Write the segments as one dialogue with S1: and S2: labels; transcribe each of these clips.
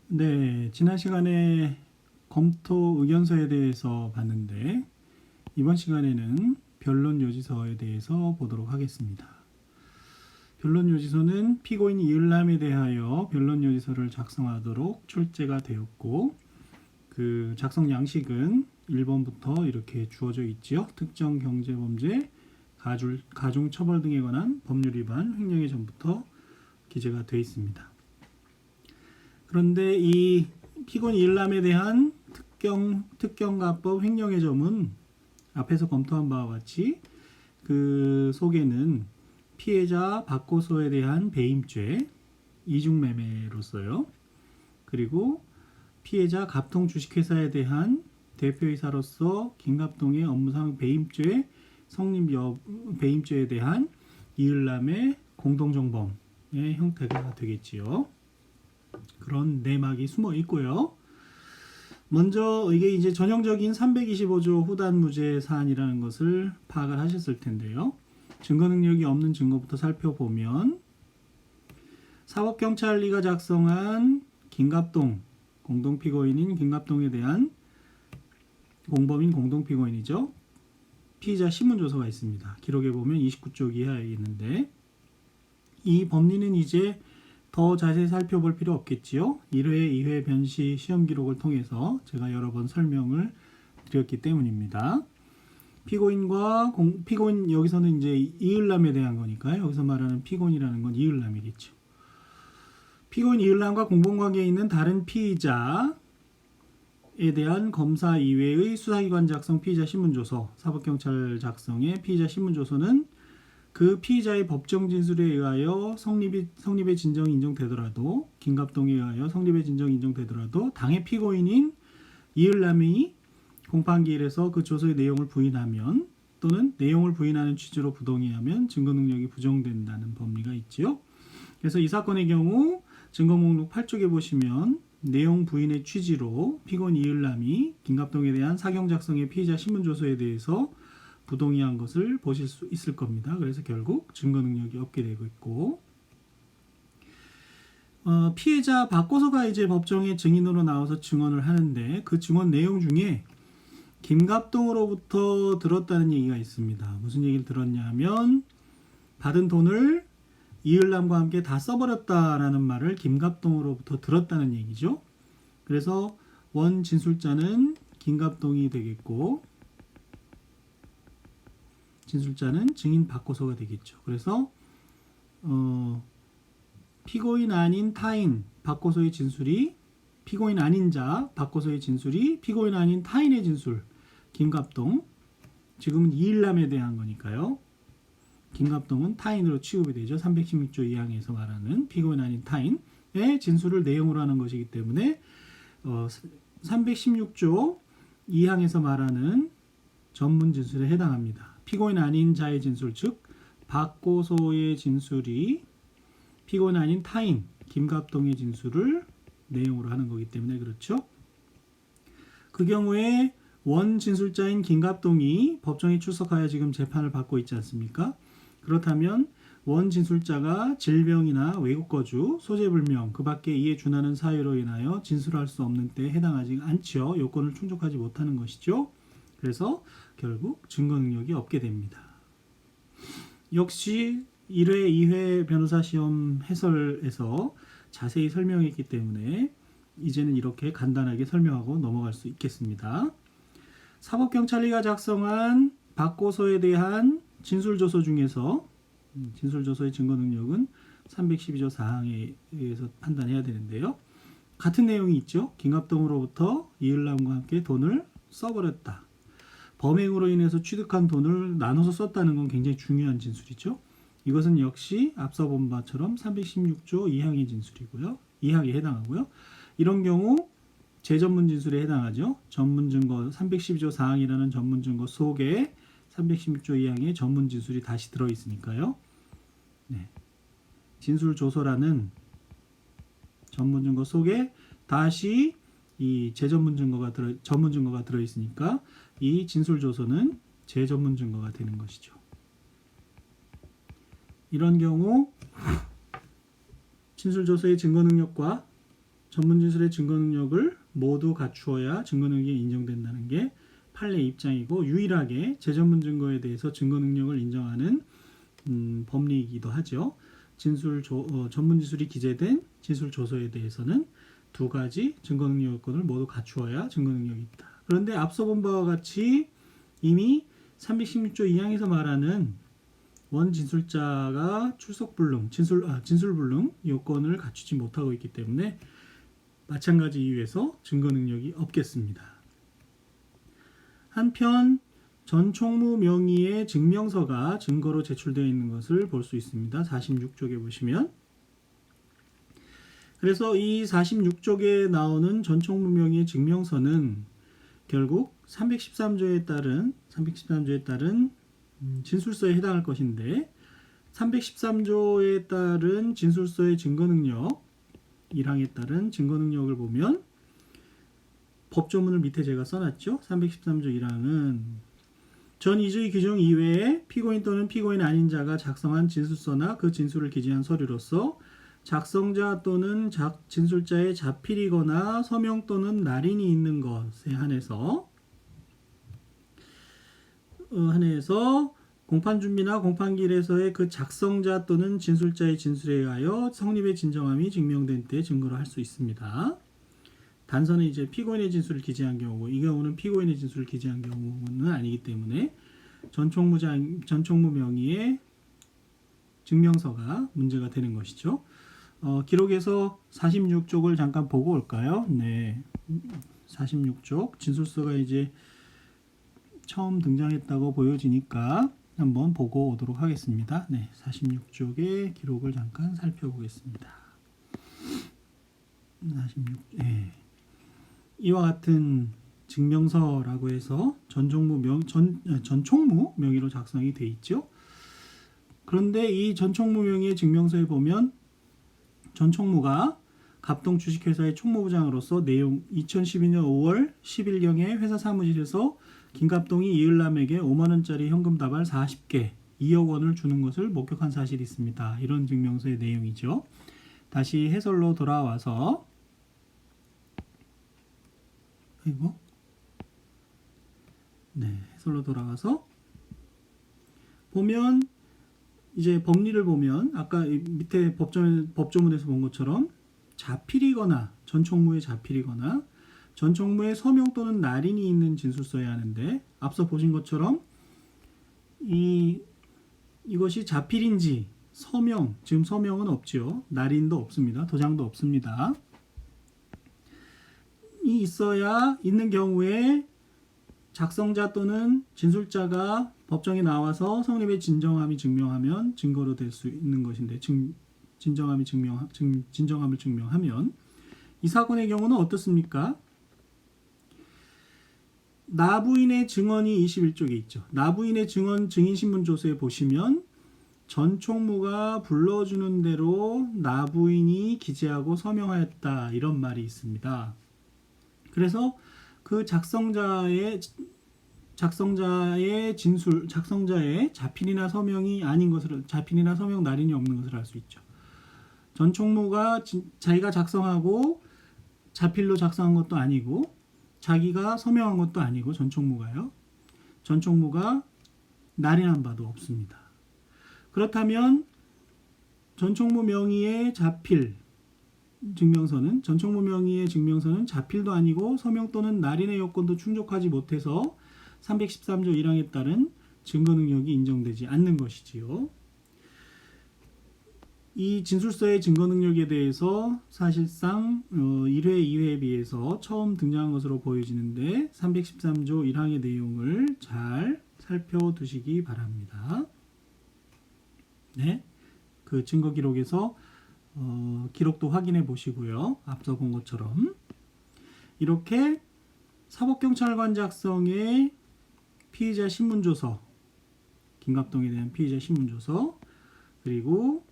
S1: 네, 지난 시간에 검토 의견서에 대해서 봤는데 이번 시간에는 변론 요지서에 대해서 보도록 하겠습니다. 변론 요지서는 피고인 이을람에 대하여 변론 요지서를 작성하도록 출제가 되었고 그 작성 양식은 1번부터 이렇게 주어져 있지요. 특정 경제범죄, 가중처벌 등에 관한 법률 위반, 횡령의 전부터 기재가 되어 있습니다. 그런데 이 피고인 이을람에 대한 특경가법 횡령의 점은 앞에서 검토한 바와 같이 그 속에는 피해자 박고소에 대한 배임죄, 이중매매로서요. 그리고 피해자 갑통 주식회사에 대한 대표이사로서 김갑동의 업무상 배임죄, 배임죄에 대한 이을람의 공동정범의 형태가 되겠지요. 그런 내막이 숨어 있고요. 먼저 이게 이제 전형적인 325조 후단무죄 사안이라는 것을 파악을 하셨을 텐데요. 증거 능력이 없는 증거부터 살펴보면 사법경찰리가 작성한 김갑동, 공동피고인인 김갑동에 대한 공범인 공동피고인이죠. 피의자 신문조서가 있습니다. 기록에 보면 29쪽 이하에 있는데 이 법리는 이제 더 자세히 살펴볼 필요 없겠지요. 1회, 2회 변시 시험 기록을 통해서 제가 여러 번 설명을 드렸기 때문입니다. 피고인 여기서는 이제 이을람에 대한 거니까요. 여기서 말하는 피고인이라는 건 이을람이겠죠. 피고인 이을람과 공범관계에 있는 다른 피의자에 대한 검사 이외의 수사기관 작성 피의자 신문조서, 사법경찰 작성의 피의자 신문조서는 그 피의자의 법정 진술에 의하여 성립의 진정이 인정되더라도, 김갑동에 의하여 성립의 진정이 인정되더라도 당의 피고인인 이을람이 공판기일에서 그 조서의 내용을 부인하면 또는 내용을 부인하는 취지로 부동의하면 증거 능력이 부정된다는 법리가 있지요. 그래서 이 사건의 경우 증거목록 8쪽에 보시면 내용 부인의 취지로 피고인 이을람이 김갑동에 대한 사경 작성의 피의자 신문조서에 대해서 부동의한 것을 보실 수 있을 겁니다. 그래서 결국 증거 능력이 없게 되고 있고, 피해자 박고소가 이제 법정에 증인으로 나와서 증언을 하는데 그 증언 내용 중에 김갑동으로부터 들었다는 얘기가 있습니다. 무슨 얘기를 들었냐 하면 받은 돈을 이을람과 함께 다 써버렸다라는 말을 김갑동으로부터 들었다는 얘기죠. 그래서 원 진술자는 김갑동이 되겠고 진술자는 증인 박고소가 되겠죠. 그래서 피고인 아닌 타인 박고소의 진술이 피고인 아닌 자 박고소의 진술이 피고인 아닌 타인의 진술 김갑동, 지금은 이을람에 대한 거니까요. 김갑동은 타인으로 취급이 되죠. 316조 2항에서 말하는 피고인 아닌 타인의 진술을 내용으로 하는 것이기 때문에 316조 2항에서 말하는 전문 진술에 해당합니다. 피고인 아닌 자의 진술, 즉 박고소의 진술이 피고인 아닌 타인 김갑동의 진술을 내용으로 하는 거기 때문에 그렇죠. 그 경우에 원 진술자인 김갑동이 법정에 출석하여 지금 재판을 받고 있지 않습니까? 그렇다면 원 진술자가 질병이나 외국 거주, 소재불명, 그 밖에 이에 준하는 사유로 인하여 진술할 수 없는 때에 해당하지 않지요. 요건을 충족하지 못하는 것이죠. 그래서 결국 증거 능력이 없게 됩니다. 역시 1회, 2회 변호사 시험 해설에서 자세히 설명했기 때문에 이제는 이렇게 간단하게 설명하고 넘어갈 수 있겠습니다. 사법경찰리가 작성한 박고소에 대한 진술조서 중에서 진술조서의 증거 능력은 312조 4항에 의해서 판단해야 되는데요. 같은 내용이 있죠. 김갑동으로부터 이을람과 함께 돈을 써버렸다. 범행으로 인해서 취득한 돈을 나눠서 썼다는 건 굉장히 중요한 진술이죠. 이것은 역시 앞서 본 바처럼 316조 2항의 진술이고요. 2항에 해당하고요. 이런 경우 재전문 진술에 해당하죠. 전문 증거 312조 4항이라는 전문 증거 속에 316조 2항의 전문 진술이 다시 들어 있으니까요. 네. 진술 조서라는 전문 증거 속에 다시 이 재전문 증거가 전문 증거가 들어 있으니까 이 진술 조서는 재전문 증거가 되는 것이죠. 이런 경우 진술 조서의 증거 능력과 전문 진술의 증거 능력을 모두 갖추어야 증거 능력이 인정된다는 게 판례 입장이고 유일하게 재전문 증거에 대해서 증거 능력을 인정하는 법리이기도 하죠. 전문 진술이 기재된 진술 조서에 대해서는 두 가지 증거 능력 요건을 모두 갖추어야 증거 능력이 있다. 그런데 앞서 본 바와 같이 이미 316조 2항에서 말하는 원 진술자가 진술 불능 요건을 갖추지 못하고 있기 때문에 마찬가지 이유에서 증거 능력이 없겠습니다. 한편 전총무 명의의 증명서가 증거로 제출되어 있는 것을 볼 수 있습니다. 46쪽에 보시면 그래서 이 46쪽에 나오는 전총무 명의의 증명서는 결국 313조에 따른 진술서에 해당할 것인데 313조에 따른 진술서의 증거능력 1항에 따른 증거능력을 보면 법조문을 밑에 제가 써놨죠. 313조 1항은 전 이주의 규정 이외에 피고인 또는 피고인 아닌 자가 작성한 진술서나 그 진술을 기재한 서류로서 작성자 또는 진술자의 자필이거나 서명 또는 날인이 있는 것에 한해서 공판준비나 공판기일에서의 그 작성자 또는 진술자의 진술에 의하여 성립의 진정함이 증명된 때 증거로 할 수 있습니다. 단서는 이제 피고인의 진술을 기재한 경우고 이 경우는 피고인의 진술을 기재한 경우는 아니기 때문에 전총무 명의의 증명서가 문제가 되는 것이죠. 기록에서 46쪽을 잠깐 보고 올까요? 네, 46쪽 진술서가 이제 처음 등장했다고 보여지니까 한번 보고 오도록 하겠습니다. 네, 46쪽의 기록을 잠깐 살펴보겠습니다. 46, 네. 이와 같은 증명서라고 해서 전총무 명의로 작성이 돼 있죠. 그런데 이 전총무 명의의 증명서에 보면 전총무가 갑동 주식회사의 총무부장으로서 내용 2012년 5월 10일경에 회사 사무실에서 김갑동이 이을남에게 5만원짜리 현금 다발 40개 2억 원을 주는 것을 목격한 사실이 있습니다. 이런 증명서의 내용이죠. 다시 해설로 돌아와서 해설로 돌아와서 보면 이제 법리를 보면 아까 밑에 법조문에서 본 것처럼 자필이거나 전총무의 자필이거나 전총무의 서명 또는 날인이 있는 진술서야 하는데 앞서 보신 것처럼 이것이 자필인지 지금 서명은 없죠. 날인도 없습니다. 도장도 없습니다. 이 있어야 있는 경우에 작성자 또는 진술자가 법정에 나와서 성립의 진정함이 증명하면 증거로 될 수 있는 것인데 진정함을 증명하면 이 사건의 경우는 어떻습니까? 나부인의 증언이 21쪽에 있죠. 나부인의 증인신문조서에 보시면 전총무가 불러주는 대로 나부인이 기재하고 서명하였다 이런 말이 있습니다. 그래서 그 작성자의 자필이나 서명이 아닌 것을 자필이나 서명 날인이 없는 것을 알 수 있죠. 전총무가 자기가 작성하고 자필로 작성한 것도 아니고 자기가 서명한 것도 아니고 전총무가 날인한 바도 없습니다. 그렇다면 전총무 명의의 전총무 명의의 증명서는 자필도 아니고 서명 또는 날인의 요건도 충족하지 못해서 313조 1항에 따른 증거 능력이 인정되지 않는 것이지요. 이 진술서의 증거 능력에 대해서 사실상 1회, 2회에 비해서 처음 등장한 것으로 보여지는데 313조 1항의 내용을 잘 살펴두시기 바랍니다. 네, 그 증거 기록에서 기록도 확인해 보시고요. 앞서 본 것처럼 이렇게 사법경찰관 작성의 피의자 신문조서, 김갑동에 대한 피의자 신문조서, 그리고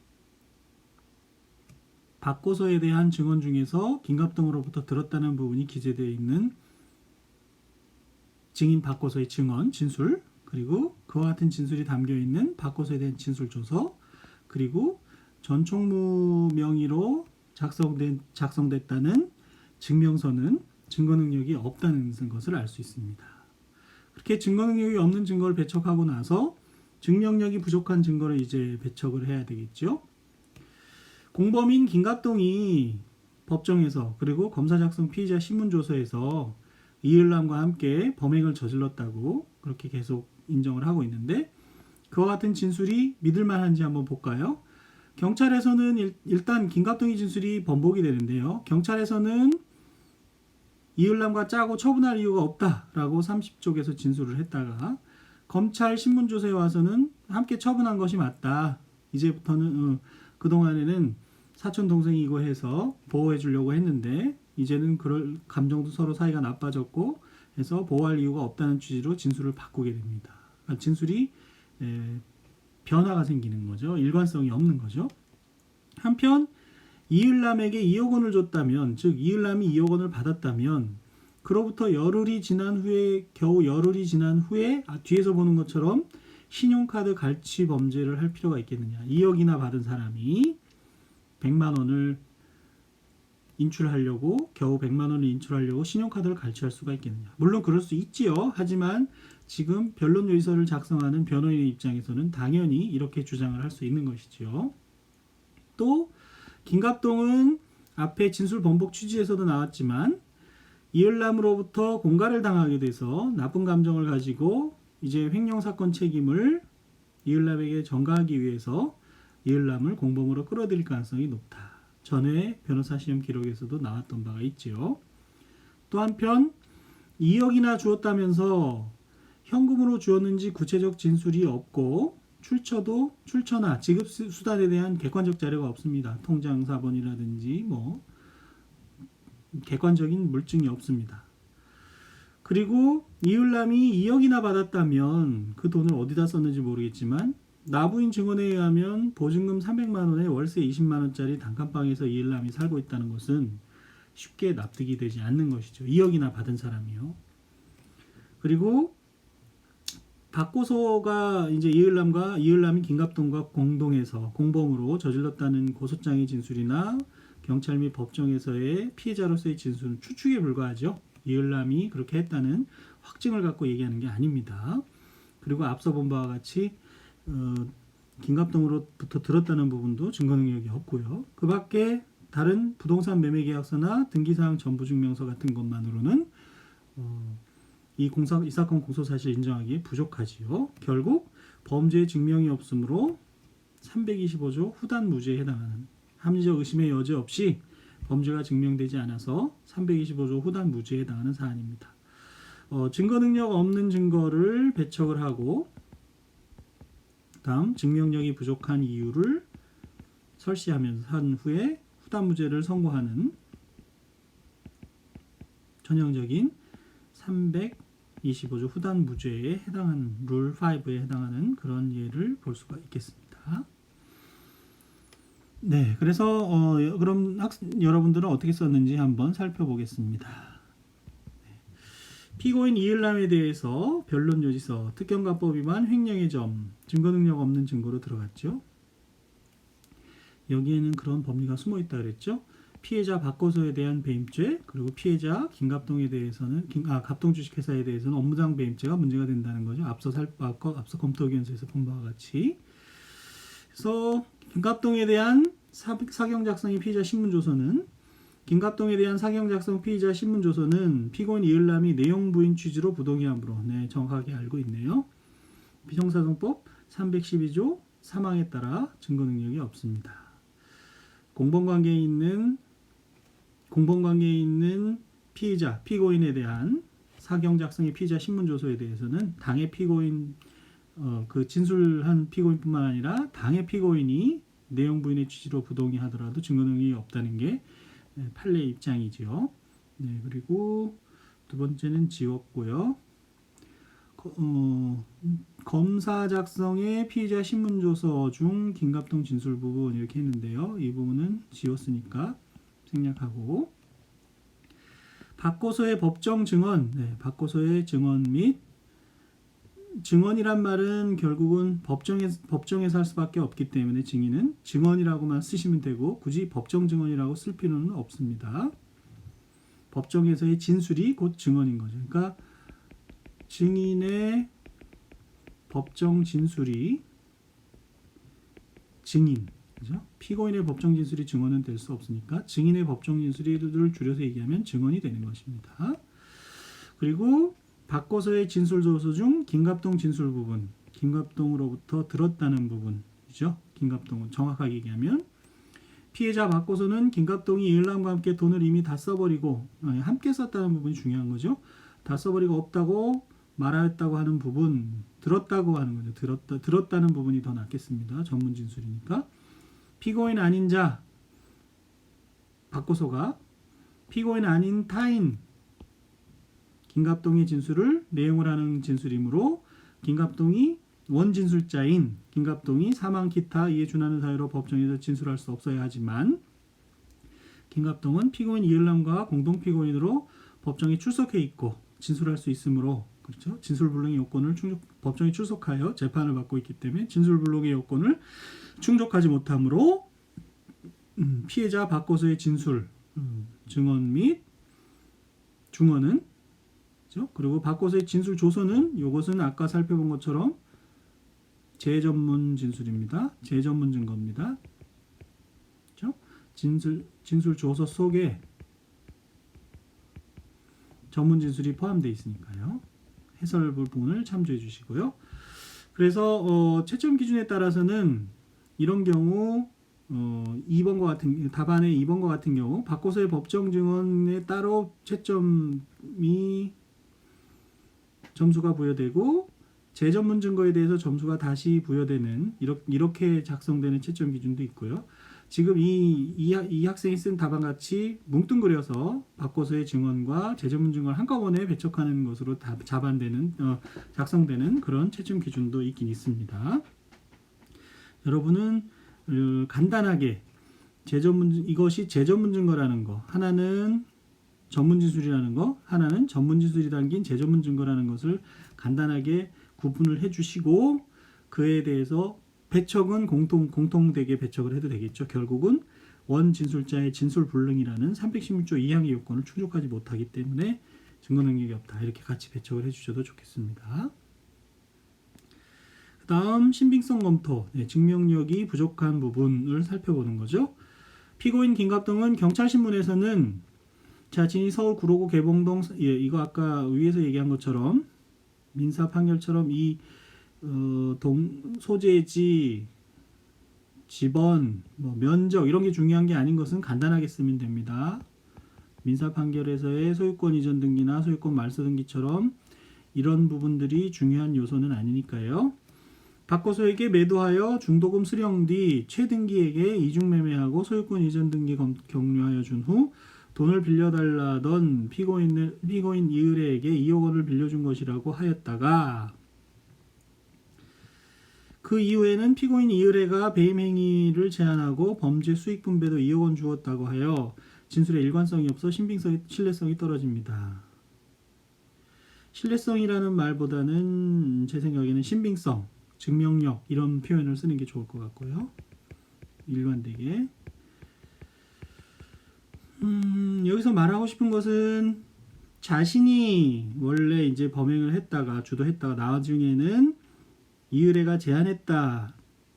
S1: 박고서에 대한 증언 중에서 김갑동으로부터 들었다는 부분이 기재되어 있는 증인 박고서의 증언, 진술, 그리고 그와 같은 진술이 담겨 있는 박고서에 대한 진술조서, 그리고 전총무 명의로 작성됐다는 증명서는 증거 능력이 없다는 것을 알 수 있습니다. 그렇게 증거 능력이 없는 증거를 배척하고 나서 증명력이 부족한 증거를 이제 배척을 해야 되겠죠. 공범인 김갑동이 법정에서 그리고 검사 작성 피의자 신문조서에서 이을남과 함께 범행을 저질렀다고 그렇게 계속 인정을 하고 있는데 그와 같은 진술이 믿을 만한지 한번 볼까요? 경찰에서는 일단 김갑동의 진술이 번복이 되는데요. 경찰에서는 이을남과 짜고 처분할 이유가 없다라고 30쪽에서 진술을 했다가 검찰 신문조서에 와서는 함께 처분한 것이 맞다. 이제부터는 그동안에는 사촌 동생이고 해서 보호해 주려고 했는데 이제는 그럴 감정도 서로 사이가 나빠졌고 해서 보호할 이유가 없다는 취지로 진술을 바꾸게 됩니다. 그러니까 진술이 변화가 생기는 거죠. 일관성이 없는 거죠. 한편 이을남에게 2억 원을 줬다면, 즉 이을남이 2억 원을 받았다면 그로부터 겨우 열흘이 지난 후에 뒤에서 보는 것처럼 신용카드 갈취 범죄를 할 필요가 있겠느냐. 2억이나 받은 사람이 100만 원을 인출하려고 겨우 100만 원을 인출하려고 신용카드를 갈취할 수가 있겠느냐. 물론 그럴 수 있지요. 하지만 지금 변론 요의서를 작성하는 변호인의 입장에서는 당연히 이렇게 주장을 할 수 있는 것이죠. 또 김갑동은 앞에 진술 번복 취지에서도 나왔지만 이을남으로부터 공갈을 당하게 돼서 나쁜 감정을 가지고 이제 횡령 사건 책임을 이을남에게 전가하기 위해서 이을남을 공범으로 끌어들일 가능성이 높다. 전에 변호사 시험 기록에서도 나왔던 바가 있지요. 또 한편 2억이나 주었다면서 현금으로 주었는지 구체적 진술이 없고 출처나 지급 수단에 대한 객관적 자료가 없습니다. 통장 사본이라든지 객관적인 물증이 없습니다. 그리고 이을남이 2억이나 받았다면 그 돈을 어디다 썼는지 모르겠지만 나부인 증언에 의하면 보증금 300만 원에 월세 20만 원짜리 단칸방에서 이을남이 살고 있다는 것은 쉽게 납득이 되지 않는 것이죠. 2억이나 받은 사람이요. 그리고 박고소가 이제 이을남이 김갑동과 공동해서 공범으로 저질렀다는 고소장의 진술이나 경찰 및 법정에서의 피해자로서의 진술은 추측에 불과하죠. 이을남이 그렇게 했다는 확증을 갖고 얘기하는 게 아닙니다. 그리고 앞서 본 바와 같이 김갑동으로부터 들었다는 부분도 증거 능력이 없고요. 그 밖에 다른 부동산 매매 계약서나 등기사항 전부증명서 같은 것만으로는 이 사건 공소 사실 인정하기에 부족하지요. 결국 범죄의 증명이 없으므로 325조 후단 무죄에 해당하는 합리적 의심의 여지 없이 범죄가 증명되지 않아서 325조 후단 무죄에 해당하는 사안입니다. 증거 능력 없는 증거를 배척을 하고 다음 증명력이 부족한 이유를 설시하면서 한 후에 후단 무죄를 선고하는 전형적인 325조 후단 무죄에 해당하는 룰 5에 해당하는 그런 예를 볼 수가 있겠습니다. 네, 그래서 그럼 여러분들은 어떻게 썼는지 한번 살펴보겠습니다. 피고인 이을남에 대해서 변론 요지서, 특경가법 위반, 횡령의 점, 증거 능력 없는 증거로 들어갔죠. 여기에는 그런 법리가 숨어 있다 그랬죠. 피해자 박고소에 대한 배임죄, 그리고 피해자 김갑동에 대해서는 갑동 주식회사에 대해서는 업무상 배임죄가 문제가 된다는 거죠. 앞서 검토의견서에서 본 바와 같이. 그래서 김갑동에 대한 사경 작성의 피의자 신문조서는 김갑동에 대한 사경 작성 피의자 신문조서는 피고인 이을남이 내용 부인 취지로 부동의함으로 정확하게 알고 있네요. 비형사정법 312조 사망에 따라 증거 능력이 없습니다. 공범관계에 있는 피고인에 대한 사경 작성의 피의자 신문조서에 대해서는 당의 피고인 그 진술한 피고인뿐만 아니라 당의 피고인이 내용 부인의 취지로 부동의하더라도 증거 능력이 없다는 게 판례의 입장이지요. 네, 그리고 두 번째는 지웠고요. 검사 작성의 피의자 신문조서 중 김갑동 진술 부분 이렇게 했는데요. 이 부분은 지웠으니까 생략하고, 박고소의 법정 증언, 박고소의 증언 및 증언이란 말은 결국은 법정에서 할 수밖에 없기 때문에 증인은 증언이라고만 쓰시면 되고 굳이 법정 증언이라고 쓸 필요는 없습니다. 법정에서의 진술이 곧 증언인 거죠. 그러니까 증인의 법정 진술이 증인, 그죠? 피고인의 법정 진술이 증언은 될 수 없으니까 증인의 법정 진술을 줄여서 얘기하면 증언이 되는 것입니다. 그리고 바꿔서의 진술 조서 중 김갑동 진술 부분, 김갑동으로부터 들었다는 부분이죠. 김갑동은 정확하게 얘기하면 피해자 바꿔서는 김갑동이 이을남과 함께 돈을 이미 다 써버리고 함께 썼다는 부분이 중요한 거죠. 다 써버리고 없다고 말하였다고 하는 부분, 들었다고 하는 거죠. 들었다는 부분이 더 낫겠습니다. 전문 진술이니까. 피고인 아닌 자, 바꿔서가 피고인 아닌 타인 김갑동의 진술을 내용을 하는 진술이므로 김갑동이 원진술자인 김갑동이 사망 기타 이에 준하는 사유로 법정에서 진술할 수 없어야 하지만 김갑동은 피고인 이을남과 공동 피고인으로 법정에 출석해 있고 진술할 수 있으므로 그렇죠? 진술불능의 요건을 법정에 출석하여 재판을 받고 있기 때문에 진술불능의 요건을 충족하지 못하므로 피해자 바꿔서의 진술, 증언 및 중언은 그렇죠? 그리고 바꿔서의 진술 조서는 이것은 아까 살펴본 것처럼 재전문 진술입니다. 재전문 증거입니다. 그렇죠? 진술 조서 속에 전문 진술이 포함되어 있으니까요. 해설 부분을 참조해 주시고요. 그래서 채점 기준에 따라서는 이런 경우 2번과 같은 답안의 2번과 같은 경우 바꿔서의 법정 증언에 따로 채점이 점수가 부여되고 재전문 증거에 대해서 점수가 다시 부여되는 이렇게 작성되는 채점 기준도 있고요. 지금 이 학생이 쓴 답안 같이 뭉뚱그려서 바꿔서의 증언과 재전문 증언을 한꺼번에 배척하는 것으로 작성되는 그런 채점 기준도 있긴 있습니다. 여러분은 간단하게 이것이 재전문 증거라는 거, 하나는 전문 진술이라는 거, 하나는 전문 진술이 담긴 재전문 증거라는 것을 간단하게 구분을 해주시고 그에 대해서 배척은 공통되게 배척을 해도 되겠죠. 결국은 원진술자의 진술불능이라는 316조 2항의 요건을 충족하지 못하기 때문에 증거 능력이 없다. 이렇게 같이 배척을 해주셔도 좋겠습니다. 그 다음 신빙성 검토, 증명력이 부족한 부분을 살펴보는 거죠. 피고인 김갑동은 경찰신문에서는 자신이 서울 구로구 개봉동 이거 아까 위에서 얘기한 것처럼 민사 판결처럼 이 소재지, 지번, 면적 이런 게 중요한 게 아닌 것은 간단하게 쓰면 됩니다. 민사 판결에서의 소유권 이전 등기나 소유권 말소 등기처럼 이런 부분들이 중요한 요소는 아니니까요. 바꿔서에게 매도하여 중도금 수령 뒤 최등기에게 이중매매하고 소유권 이전 등기 격려하여 준 후 돈을 빌려달라던 피고인 이을애에게 2억 원을 빌려준 것이라고 하였다가 그 이후에는 피고인 이을애가 배임 행위를 제한하고 범죄 수익 분배도 2억 원 주었다고 하여 진술에 일관성이 없어 신뢰성이 떨어집니다. 신뢰성이라는 말보다는 제 생각에는 신빙성, 증명력 이런 표현을 쓰는 게 좋을 것 같고요. 일관되게. 여기서 말하고 싶은 것은 자신이 원래 이제 범행을 했다가 주도했다가 나중에는 이을애가 제안했다.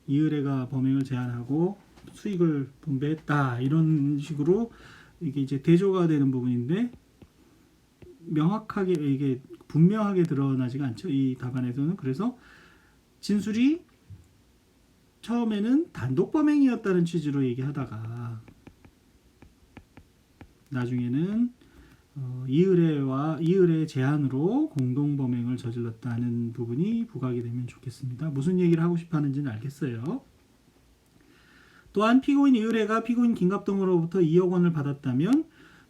S1: 이을애가 범행을 제안하고 수익을 분배했다. 이런 식으로 이게 이제 대조가 되는 부분인데 명확하게 이게 분명하게 드러나지가 않죠. 이 답안에서는. 그래서 진술이 처음에는 단독 범행이었다는 취지로 얘기하다가 나중에는 이을애의 제안으로 공동 범행을 저질렀다는 부분이 부각이 되면 좋겠습니다. 무슨 얘기를 하고 싶어 하는지는 알겠어요. 또한 피고인 이을애가 피고인 김갑동으로부터 2억 원을 받았다면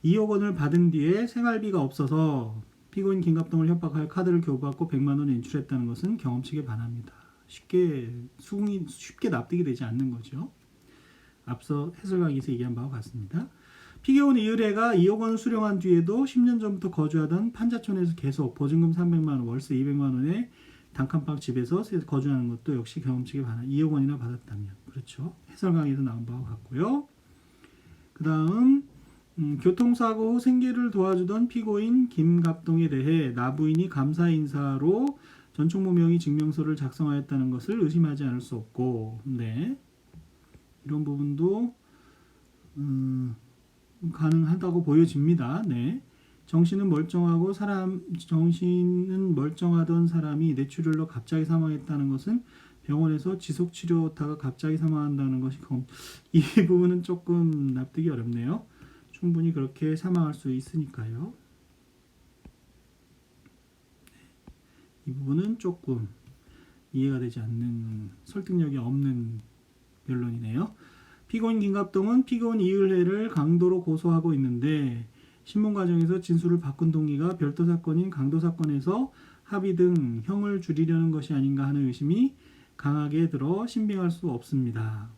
S1: 2억 원을 받은 뒤에 생활비가 없어서 피고인 김갑동을 협박하여 카드를 교부받고 100만 원을 인출했다는 것은 경험칙에 반합니다. 쉽게 납득이 되지 않는 거죠. 앞서 해설강의에서 얘기한 바와 같습니다. 피고인 이을애가 2억 원을 수령한 뒤에도 10년 전부터 거주하던 판자촌에서 계속 보증금 300만 원, 월세 200만 원에 단칸방 집에서 거주하는 것도 역시 경험칙에 반한 2억 원이나 받았다면. 그렇죠. 해설 강의에서 나온 바와 같고요. 그 다음 교통사고 후 생계를 도와주던 피고인 김갑동에 대해 나부인이 감사 인사로 전총무 명의 증명서를 작성하였다는 것을 의심하지 않을 수 없고, 네, 이런 부분도 가능하다고 보여집니다. 네. 정신은 멀쩡하던 사람이 뇌출혈로 갑자기 사망했다는 것은 병원에서 지속치료하다가 갑자기 사망한다는 것이 이 부분은 조금 납득이 어렵네요. 충분히 그렇게 사망할 수 있으니까요. 이 부분은 조금 이해가 되지 않는, 설득력이 없는 변론이네요. 피고인 김갑동은 피고인 이을혜를 강도로 고소하고 있는데 신문 과정에서 진술을 바꾼 동기가 별도 사건인 강도 사건에서 합의 등 형을 줄이려는 것이 아닌가 하는 의심이 강하게 들어 신빙할 수 없습니다.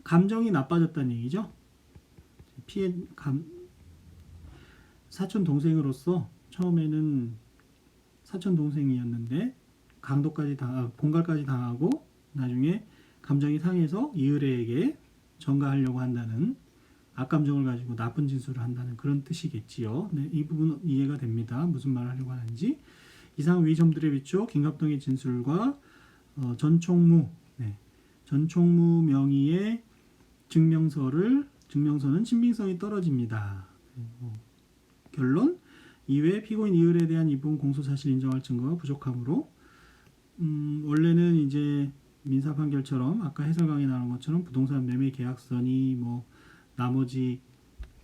S1: 감정이 나빠졌다는 얘기죠. 사촌 동생으로서 처음에는 사촌 동생이었는데 공갈까지 당하고 나중에 감정이 상해서 이을혜에게 전가하려고 한다는 악감정을 가지고 나쁜 진술을 한다는 그런 뜻이겠지요. 네, 이 부분 이해가 됩니다. 무슨 말을 하려고 하는지. 이상 위 점들에 비춰 김갑동의 진술과 전 총무 명의의 증명서는 신빙성이 떨어집니다. 결론, 이외 피고인 이을에 대한 이 부분 공소사실 인정할 증거가 부족하므로 원래는 이제 민사 판결처럼 아까 해설 강의 나온 것처럼 부동산 매매 계약서니 뭐 나머지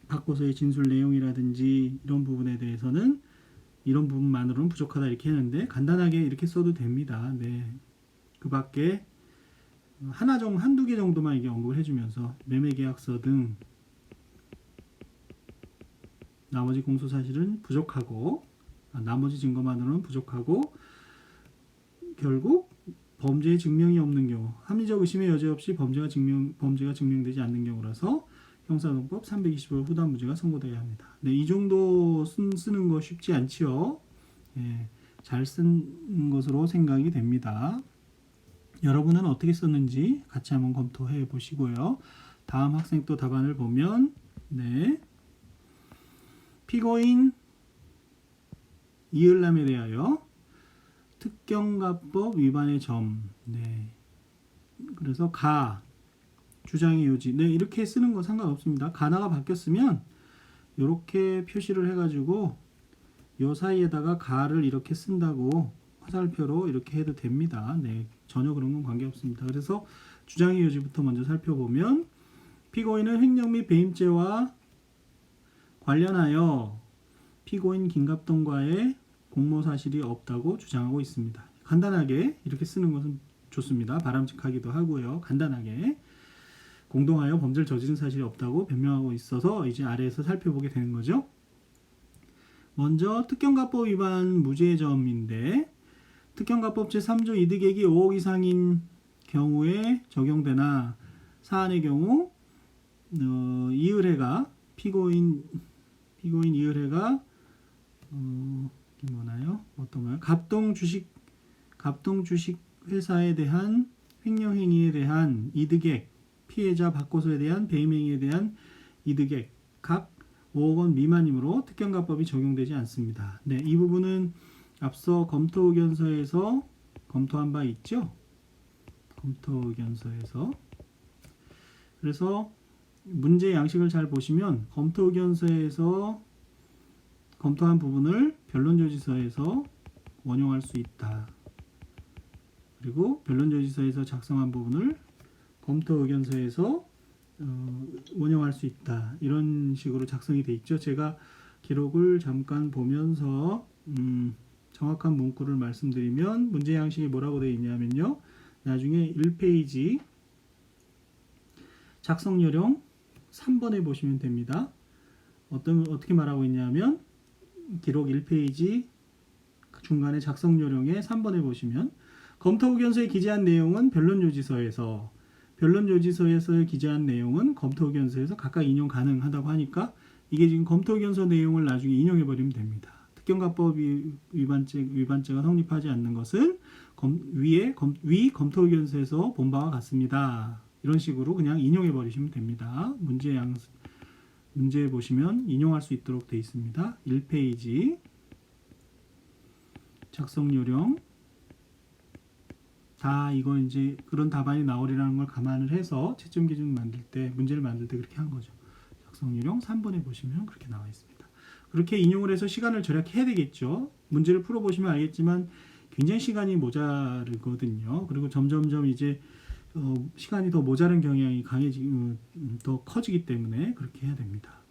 S1: 바꿔서의 진술 내용이라든지 이런 부분에 대해서는 이런 부분만으로는 부족하다 이렇게 했는데 간단하게 이렇게 써도 됩니다. 네. 그 밖에 한두 개 정도만 이게 언급을 해주면서 매매 계약서 등 나머지 공소 사실은 부족하고 나머지 증거만으로는 부족하고 결국 범죄의 증명이 없는 경우, 합리적 의심의 여지 없이 범죄가 증명되지 않는 경우라서 형사소송법 325 후단 무죄가 선고되어야 합니다. 네, 이 정도 쓰는 거 쉽지 않지요. 예, 잘 쓴 것으로 생각이 됩니다. 여러분은 어떻게 썼는지 같이 한번 검토해 보시고요. 다음 학생 또 답안을 보면, 네, 피고인 이을남에 대하여 특경가법 위반의 점, 네, 그래서 주장의 요지, 네, 이렇게 쓰는 건 상관없습니다. 가나가 바뀌었으면 이렇게 표시를 해가지고 요 사이에다가 가를 이렇게 쓴다고 화살표로 이렇게 해도 됩니다. 네, 전혀 그런 건 관계없습니다. 그래서 주장의 요지부터 먼저 살펴보면 피고인은 횡령 및 배임죄와 관련하여 피고인 김갑동과의 공모 사실이 없다고 주장하고 있습니다. 간단하게 이렇게 쓰는 것은 좋습니다. 바람직하기도 하고요. 간단하게 공동하여 범죄를 저지른 사실이 없다고 변명하고 있어서 이제 아래에서 살펴보게 되는 거죠. 먼저 특경가법 위반 무죄의 점인데 특경가법 제3조 이득액이 5억 이상인 경우에 적용되나 사안의 경우 이을혜가 피고인 이을혜가 뭐나요? 어떤가요? 갑동 주식 회사에 대한 횡령 행위에 대한 이득액, 피해자 박고소에 대한 배임 행위에 대한 이득액 각 5억 원 미만이므로 특경가법이 적용되지 않습니다. 네, 이 부분은 앞서 검토 의견서에서 검토한 바 있죠? 검토 의견서에서. 그래서 문제 양식을 잘 보시면 검토 의견서에서 검토한 부분을 변론조지서에서 원용할 수 있다. 그리고 변론조지서에서 작성한 부분을 검토 의견서에서 원용할 수 있다. 이런 식으로 작성이 돼 있죠. 제가 기록을 잠깐 보면서 정확한 문구를 말씀드리면 문제 양식이 뭐라고 되어 있냐면요. 나중에 1페이지 작성 요령 3번에 보시면 됩니다. 어떻게 말하고 있냐면 기록 1페이지 중간에 작성 요령의 3번에 보시면 검토 의견서에 기재한 내용은 변론조지서에서 기재한 내용은 검토 의견서에서 각각 인용 가능하다고 하니까 이게 지금 검토 의견서 내용을 나중에 인용해 버리면 됩니다. 직경가법 위반죄가 성립하지 않는 것은 위 검토 의견서에서 본 바와 같습니다. 이런 식으로 그냥 인용해 버리시면 됩니다. 문제 보시면 인용할 수 있도록 되어 있습니다. 1페이지 작성 요령 다 이거 이제 그런 답안이 나오리라는 걸 감안을 해서 채점 기준 만들 때 문제를 만들 때 그렇게 한 거죠. 작성 요령 3번에 보시면 그렇게 나와 있습니다. 그렇게 인용을 해서 시간을 절약해야 되겠죠. 문제를 풀어 보시면 알겠지만 굉장히 시간이 모자르거든요. 그리고 점점점 이제 시간이 더 모자른 경향이 더 커지기 때문에 그렇게 해야 됩니다.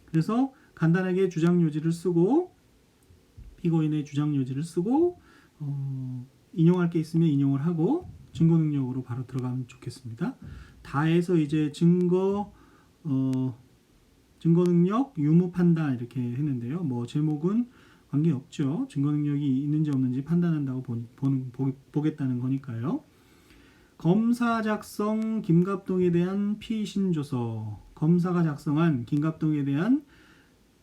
S1: 그래서 간단하게 주장 요지를 쓰고 피고인의 주장 요지를 쓰고 인용할 게 있으면 인용을 하고 증거 능력으로 바로 들어가면 좋겠습니다. 다 해서 이제 증거 능력 유무 판단 이렇게 했는데요. 뭐 제목은 관계없죠. 증거 능력이 있는지 없는지 판단한다고 보겠다는 거니까요. 검사 작성 김갑동에 대한 피신조서. 검사가 작성한 김갑동에 대한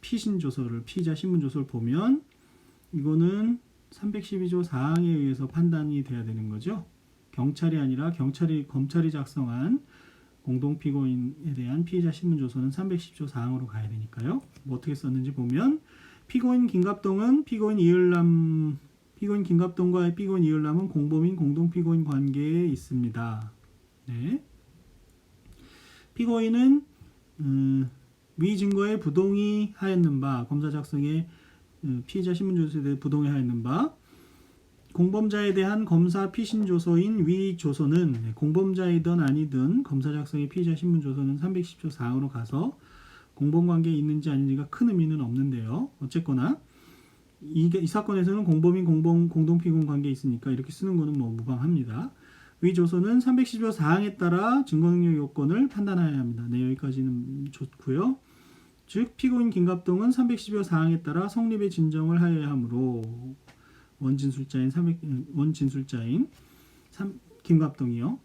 S1: 피신조서를 피의자 신문조서를 보면 이거는 312조 4항에 의해서 판단이 돼야 되는 거죠. 경찰이 아니라 검찰이 작성한 공동피고인에 대한 피의자 신문조서는 310조 4항으로 가야 되니까요. 뭐 어떻게 썼는지 보면 피고인 김갑동은 피고인 김갑동과 피고인 이을남은 공범인 공동피고인 관계에 있습니다. 네. 피고인은 위 증거에 부동의 하였는 바 검사 작성에 피의자 신문조서에 대해 부동의 하였는 바 공범자에 대한 검사 피신조서인 위 조서는 공범자이든 아니든 검사 작성의 피의자 신문조서는 310조 4항으로 가서 공범관계에 있는지 아닌지가 큰 의미는 없는데요. 어쨌거나 이 사건에서는 공범인 공동피고인 관계에 있으니까 이렇게 쓰는 거는 뭐 무방합니다. 위 조서는 310조 4항에 따라 증거능력 요건을 판단해야 합니다. 네, 여기까지는 좋고요. 즉 피고인 김갑동은 310조 4항에 따라 성립의 진정을 하여야 하므로 원진술자인 김갑동이요.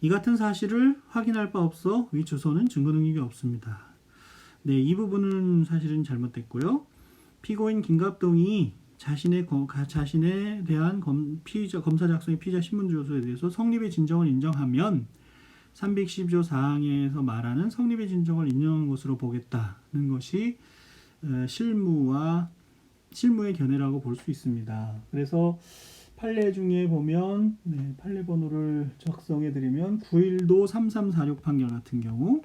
S1: 이 같은 사실을 확인할 바 없어 위 조서는 증거능력이 없습니다. 네, 이 부분은 사실은 잘못됐고요. 피고인 김갑동이 자신에 대한 검사 작성의 피의자 신문조서에 대해서 성립의 진정을 인정하면 310조 4항에서 말하는 성립의 진정을 인정한 것으로 보겠다는 것이 실무의 견해라고 볼 수 있습니다. 그래서 판례 중에 보면 판례 번호를 작성해 드리면 9.1도 3346 판결 같은 경우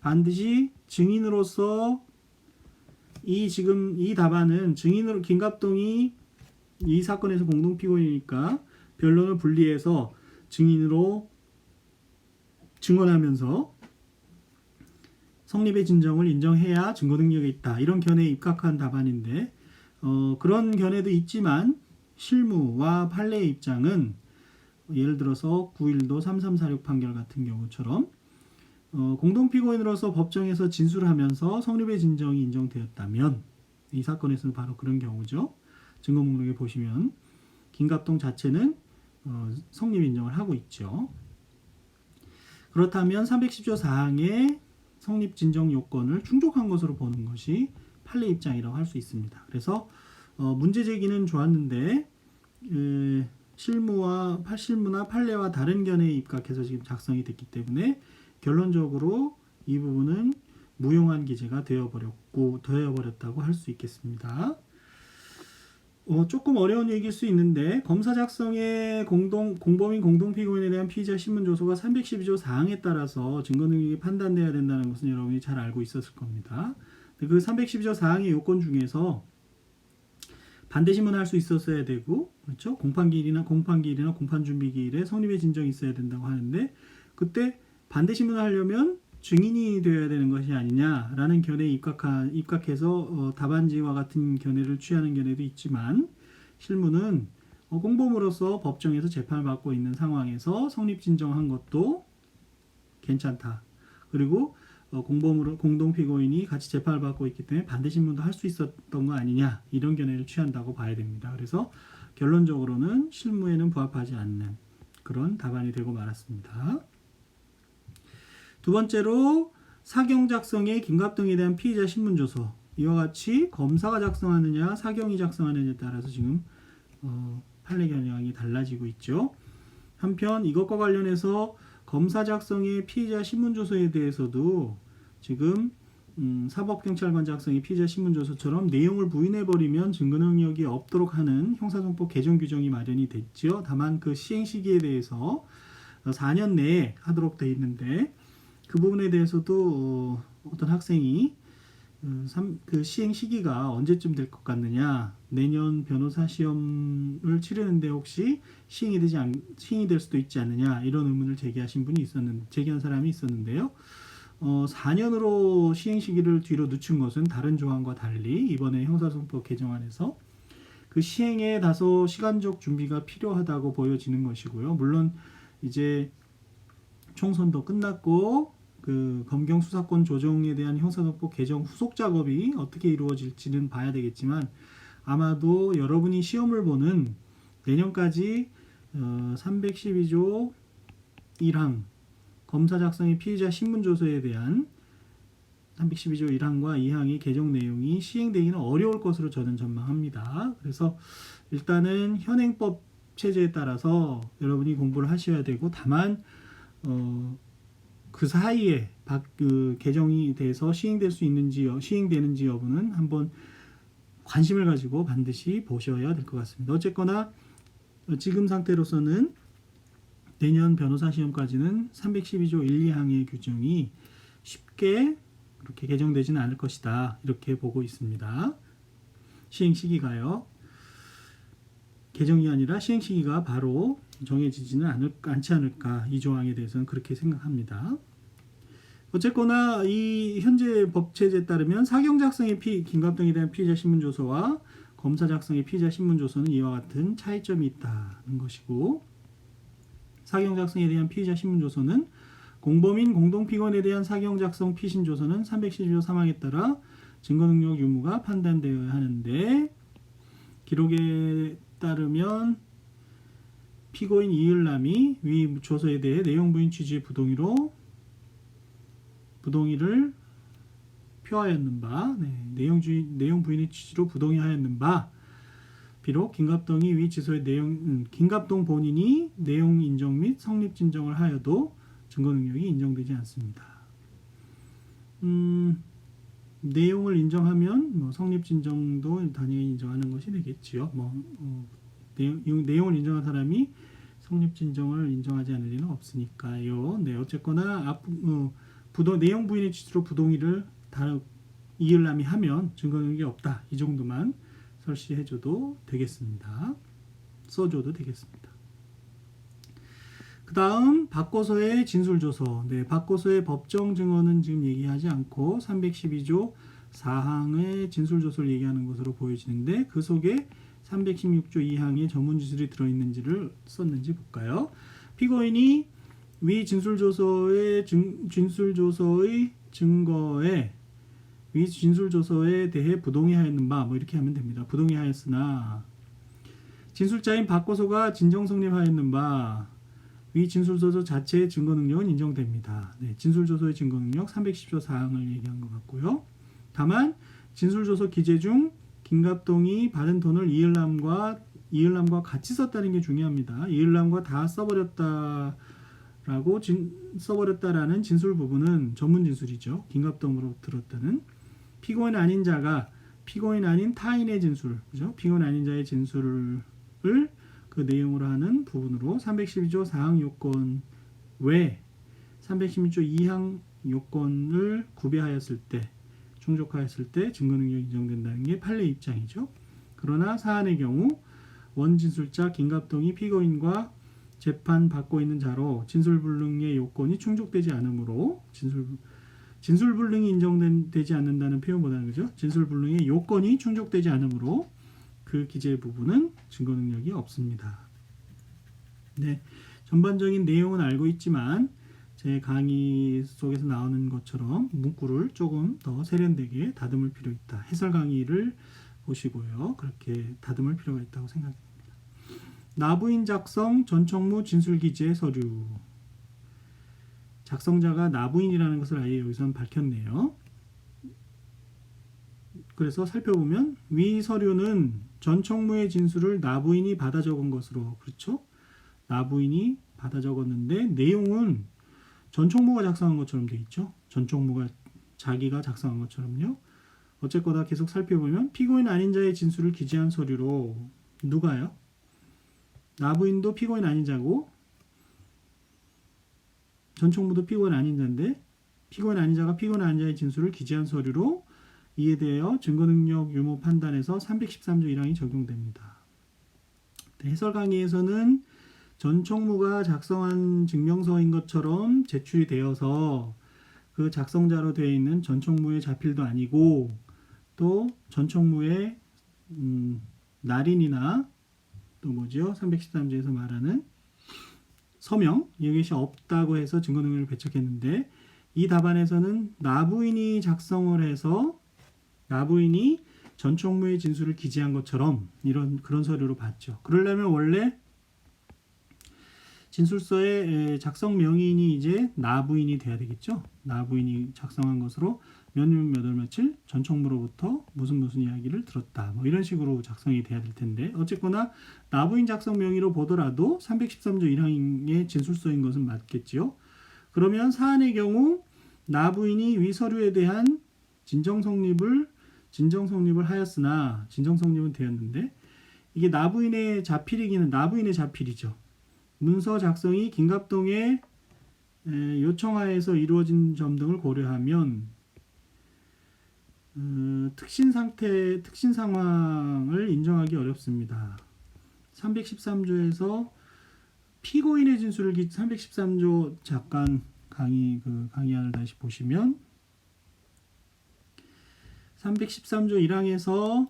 S1: 반드시 증인으로서 지금 이 답안은 증인으로 김갑동이 이 사건에서 공동피고인이니까 변론을 분리해서 증인으로 증언하면서 성립의 진정을 인정해야 증거 능력이 있다. 이런 견해에 입각한 답안인데 그런 견해도 있지만 실무와 판례의 입장은 예를 들어서 9.1도 3346 판결 같은 경우처럼 공동피고인으로서 법정에서 진술하면서 성립의 진정이 인정되었다면 이 사건에서는 바로 그런 경우죠. 증거 목록에 보시면 김갑동 자체는 성립 인정을 하고 있죠. 그렇다면 310조 4항의 성립 진정 요건을 충족한 것으로 보는 것이 판례 입장이라고 할 수 있습니다. 그래서 문제 제기는 좋았는데 실무나 판례와 다른 견해에 입각해서 지금 작성이 됐기 때문에 결론적으로 이 부분은 무용한 기재가 되어버렸다고 할 수 있겠습니다. 조금 어려운 얘기일 수 있는데 검사 작성의 공범인 공동피고인에 대한 피의자 신문조서가 312조 4항에 따라서 증거능력이 판단돼야 된다는 것은 여러분이 잘 알고 있었을 겁니다. 그 312조 4항의 요건 중에서 반대신문할 수 있었어야 되고, 그렇죠? 공판기일이나 공판준비기일에 성립의 진정이 있어야 된다고 하는데 그때 반대신문을 하려면 증인이 되어야 되는 것이 아니냐라는 견해에 입각해서 답안지와 같은 견해를 취하는 견해도 있지만 실무는 공범으로서 법정에서 재판을 받고 있는 상황에서 성립 진정한 것도 괜찮다. 그리고 공동피고인이 같이 재판을 받고 있기 때문에 반대신문도 할 수 있었던 거 아니냐 이런 견해를 취한다고 봐야 됩니다. 그래서 결론적으로는 실무에는 부합하지 않는 그런 답안이 되고 말았습니다. 두 번째로 사경 작성의 김갑동에 대한 피의자 신문조서 이와 같이 검사가 작성하느냐 사경이 작성하느냐에 따라서 지금 판례 겨냥이 달라지고 있죠. 한편 이것과 관련해서 검사 작성의 피의자 신문조서에 대해서도 지금 사법경찰관 작성의 피의자 신문조서처럼 내용을 부인해버리면 증거 능력이 없도록 하는 형사소송법 개정 규정이 마련이 됐죠. 다만 그 시행 시기에 대해서 4년 내에 하도록 되어 있는데 그 부분에 대해서도 어떤 학생이 그 시행 시기가 언제쯤 될 것 같느냐, 내년 변호사 시험을 치르는데 혹시 시행이 될 수도 있지 않느냐, 이런 의문을 제기한 사람이 있었는데요. 4년으로 시행 시기를 뒤로 늦춘 것은 다른 조항과 달리 이번에 형사소송법 개정안에서 그 시행에 다소 시간적 준비가 필요하다고 보여지는 것이고요. 물론 이제 총선도 끝났고 그 검경 수사권 조정에 대한 형사소송법 개정 후속 작업이 어떻게 이루어질지는 봐야 되겠지만 아마도 여러분이 시험을 보는 내년까지 312조 1항 검사 작성의 피의자 신문조서에 대한 312조 1항과 2항의 개정 내용이 시행되기는 어려울 것으로 저는 전망합니다. 그래서 일단은 현행법 체제에 따라서 여러분이 공부를 하셔야 되고, 다만 그 사이에 그 개정이 돼서 시행되는지 여부는 한번 관심을 가지고 반드시 보셔야 될 것 같습니다. 어쨌거나 지금 상태로서는 내년 변호사 시험까지는 312조 1, 2항의 규정이 쉽게 그렇게 개정되지는 않을 것이다, 이렇게 보고 있습니다. 시행 시기가요. 개정이 아니라 시행 시기가 바로 정해지지는 않지 않을까, 이 조항에 대해서는 그렇게 생각합니다. 어쨌거나 이 현재 법 체제에 따르면 사경 작성의 김갑동에 대한 피의자 신문조서와 검사 작성의 피의자 신문조서는 이와 같은 차이점이 있다는 것이고, 사경 작성에 대한 피의자 신문조서는 공범인 공동피고인에 대한 사경 작성 피신조서는 312조 3항에 따라 증거능력 유무가 판단되어야 하는데, 기록에 따르면 피고인 이을남이 위 조서에 대해 내용 부인 취지의 부동의를 표하였는 바, 내용 부인의 취지로 부동의하였는 바, 비록 김갑동이 위 지소의 김갑동 본인이 내용 인정 및 성립 진정을 하여도 증거 능력이 인정되지 않습니다. 내용을 인정하면 성립 진정도 당연히 인정하는 것이 되겠지요. 내용을 인정한 사람이 성립 진정을 인정하지 않을 리는 없으니까요. 어쨌거나 내용 부인의 취지로 부동의를 이을남이 하면 증거 능력이 없다, 이 정도만 설치해줘도 되겠습니다. 써줘도 되겠습니다. 그 다음 박고서의 진술조서. 박고서의 법정 증언은 지금 얘기하지 않고 312조 4항의 진술조서를 얘기하는 것으로 보여지는데, 그 속에 316조 2항의 전문지술이 들어있는지를 썼는지 볼까요? 피고인이 위 진술조서의 증거에 위 진술조서에 대해 부동의하였는 바, 이렇게 하면 됩니다. 부동의하였으나 진술자인 박고서가 진정성립하였는 바, 위 진술조서 자체의 증거능력은 인정됩니다. 진술조서의 증거능력 310조 4항을 얘기한 것 같고요. 다만 진술조서 기재 중 김갑동이 받은 돈을 이을남과 같이 썼다는 게 중요합니다. 이을남과 다 써버렸다라는 진술 부분은 전문 진술이죠. 김갑동으로 들었다는. 피고인 아닌 자가 피고인 아닌 타인의 진술, 그죠? 피고인 아닌 자의 진술을 그 내용으로 하는 부분으로 312조 4항 요건 외 316조 2항 요건을 구배하였을 때, 충족하였을 때 증거능력이 인정된다는 게 판례 입장이죠. 그러나 사안의 경우 원진술자 김갑동이 피고인과 재판받고 있는 자로 진술불능의 요건이 충족되지 않으므로, 진술불능이 인정되지 않는다는 표현보다는, 그죠? 진술불능의 요건이 충족되지 않으므로 그 기재 부분은 증거능력이 없습니다. 전반적인 내용은 알고 있지만 제 강의 속에서 나오는 것처럼 문구를 조금 더 세련되게 다듬을 필요 있다. 해설 강의를 보시고요. 그렇게 다듬을 필요가 있다고 생각합니다. 나부인 작성 전청무 진술기재 서류. 작성자가 나부인이라는 것을 아예 여기서는 밝혔네요. 그래서 살펴보면 위 서류는 전총무의 진술을 나부인이 받아 적은 것으로, 그렇죠? 나부인이 받아 적었는데 내용은 전총무가 작성한 것처럼 돼 있죠. 전총무가 자기가 작성한 것처럼요. 어쨌거나 계속 살펴보면 피고인 아닌 자의 진술을 기재한 서류로 누가요? 나부인도 피고인 아닌 자고 전총무도 피고인 아닌 자인데 피고인 아닌 자가 피고인 아닌 자의 진술을 기재한 서류로 이에 대하여 증거능력 유무 판단에서 313조 1항이 적용됩니다. 해설 강의에서는 전총무가 작성한 증명서인 것처럼 제출이 되어서 그 작성자로 되어 있는 전총무의 자필도 아니고 또 전총무의 날인이나 또 뭐죠? 313조에서 말하는 서명 이것이 없다고 해서 증거능력을 배척했는데 이 답안에서는 나부인이 작성을 해서 나부인이 전총무의 진술을 기재한 것처럼 그런 서류로 봤죠. 그러려면 원래 진술서의 작성 명의인이 이제 나부인이 돼야 되겠죠. 나부인이 작성한 것으로 몇 월 며칠 전총무로부터 무슨 이야기를 들었다. 뭐 이런 식으로 작성이 돼야 될 텐데 어쨌거나 나부인 작성 명의로 보더라도 313조 1항의 진술서인 것은 맞겠지요. 그러면 사안의 경우 나부인이 위 서류에 대한 진정 성립을 하였으나 진정 성립은 되었는데 이게 나부인의 자필이기는 나부인의 자필이죠. 문서 작성이 김갑동의 요청하에서 이루어진 점 등을 고려하면 특신 상황을 인정하기 어렵습니다. 313조에서 피고인의 진술을 313조 잠깐 강의안을 다시 보시면 313조 1항에서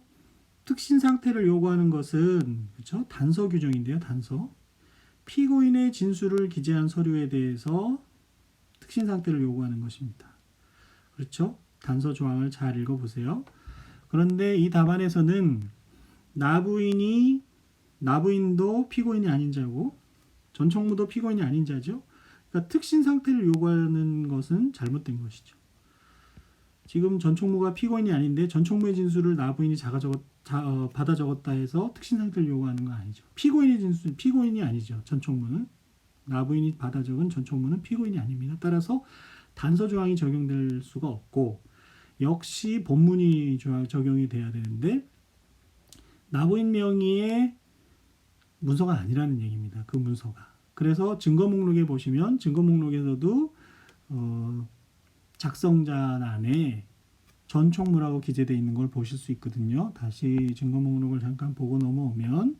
S1: 특신 상태를 요구하는 것은 그렇죠? 단서 규정인데요. 단서. 피고인의 진술을 기재한 서류에 대해서 특신 상태를 요구하는 것입니다. 그렇죠? 단서 조항을 잘 읽어보세요. 그런데 이 답안에서는 나부인도 피고인이 아닌 자고 전총무도 피고인이 아닌 자죠. 그러니까 특신 상태를 요구하는 것은 잘못된 것이죠. 지금 전총무가 피고인이 아닌데 전총무의 진술을 나부인이 받아 적었다 해서 특신 상태를 요구하는 건 아니죠. 피고인의 진술, 피고인이 아니죠. 전총무는. 나부인이 받아 적은 전총무는 피고인이 아닙니다. 따라서 단서 조항이 적용될 수가 없고 역시 본문이 적용이 돼야 되는데 나부인 명의의 문서가 아니라는 얘기입니다. 그 문서가. 그래서 증거 목록에 보시면 증거 목록에서도 작성자란에 전총무라고 기재되어 있는 걸 보실 수 있거든요. 다시 증거 목록을 잠깐 보고 넘어오면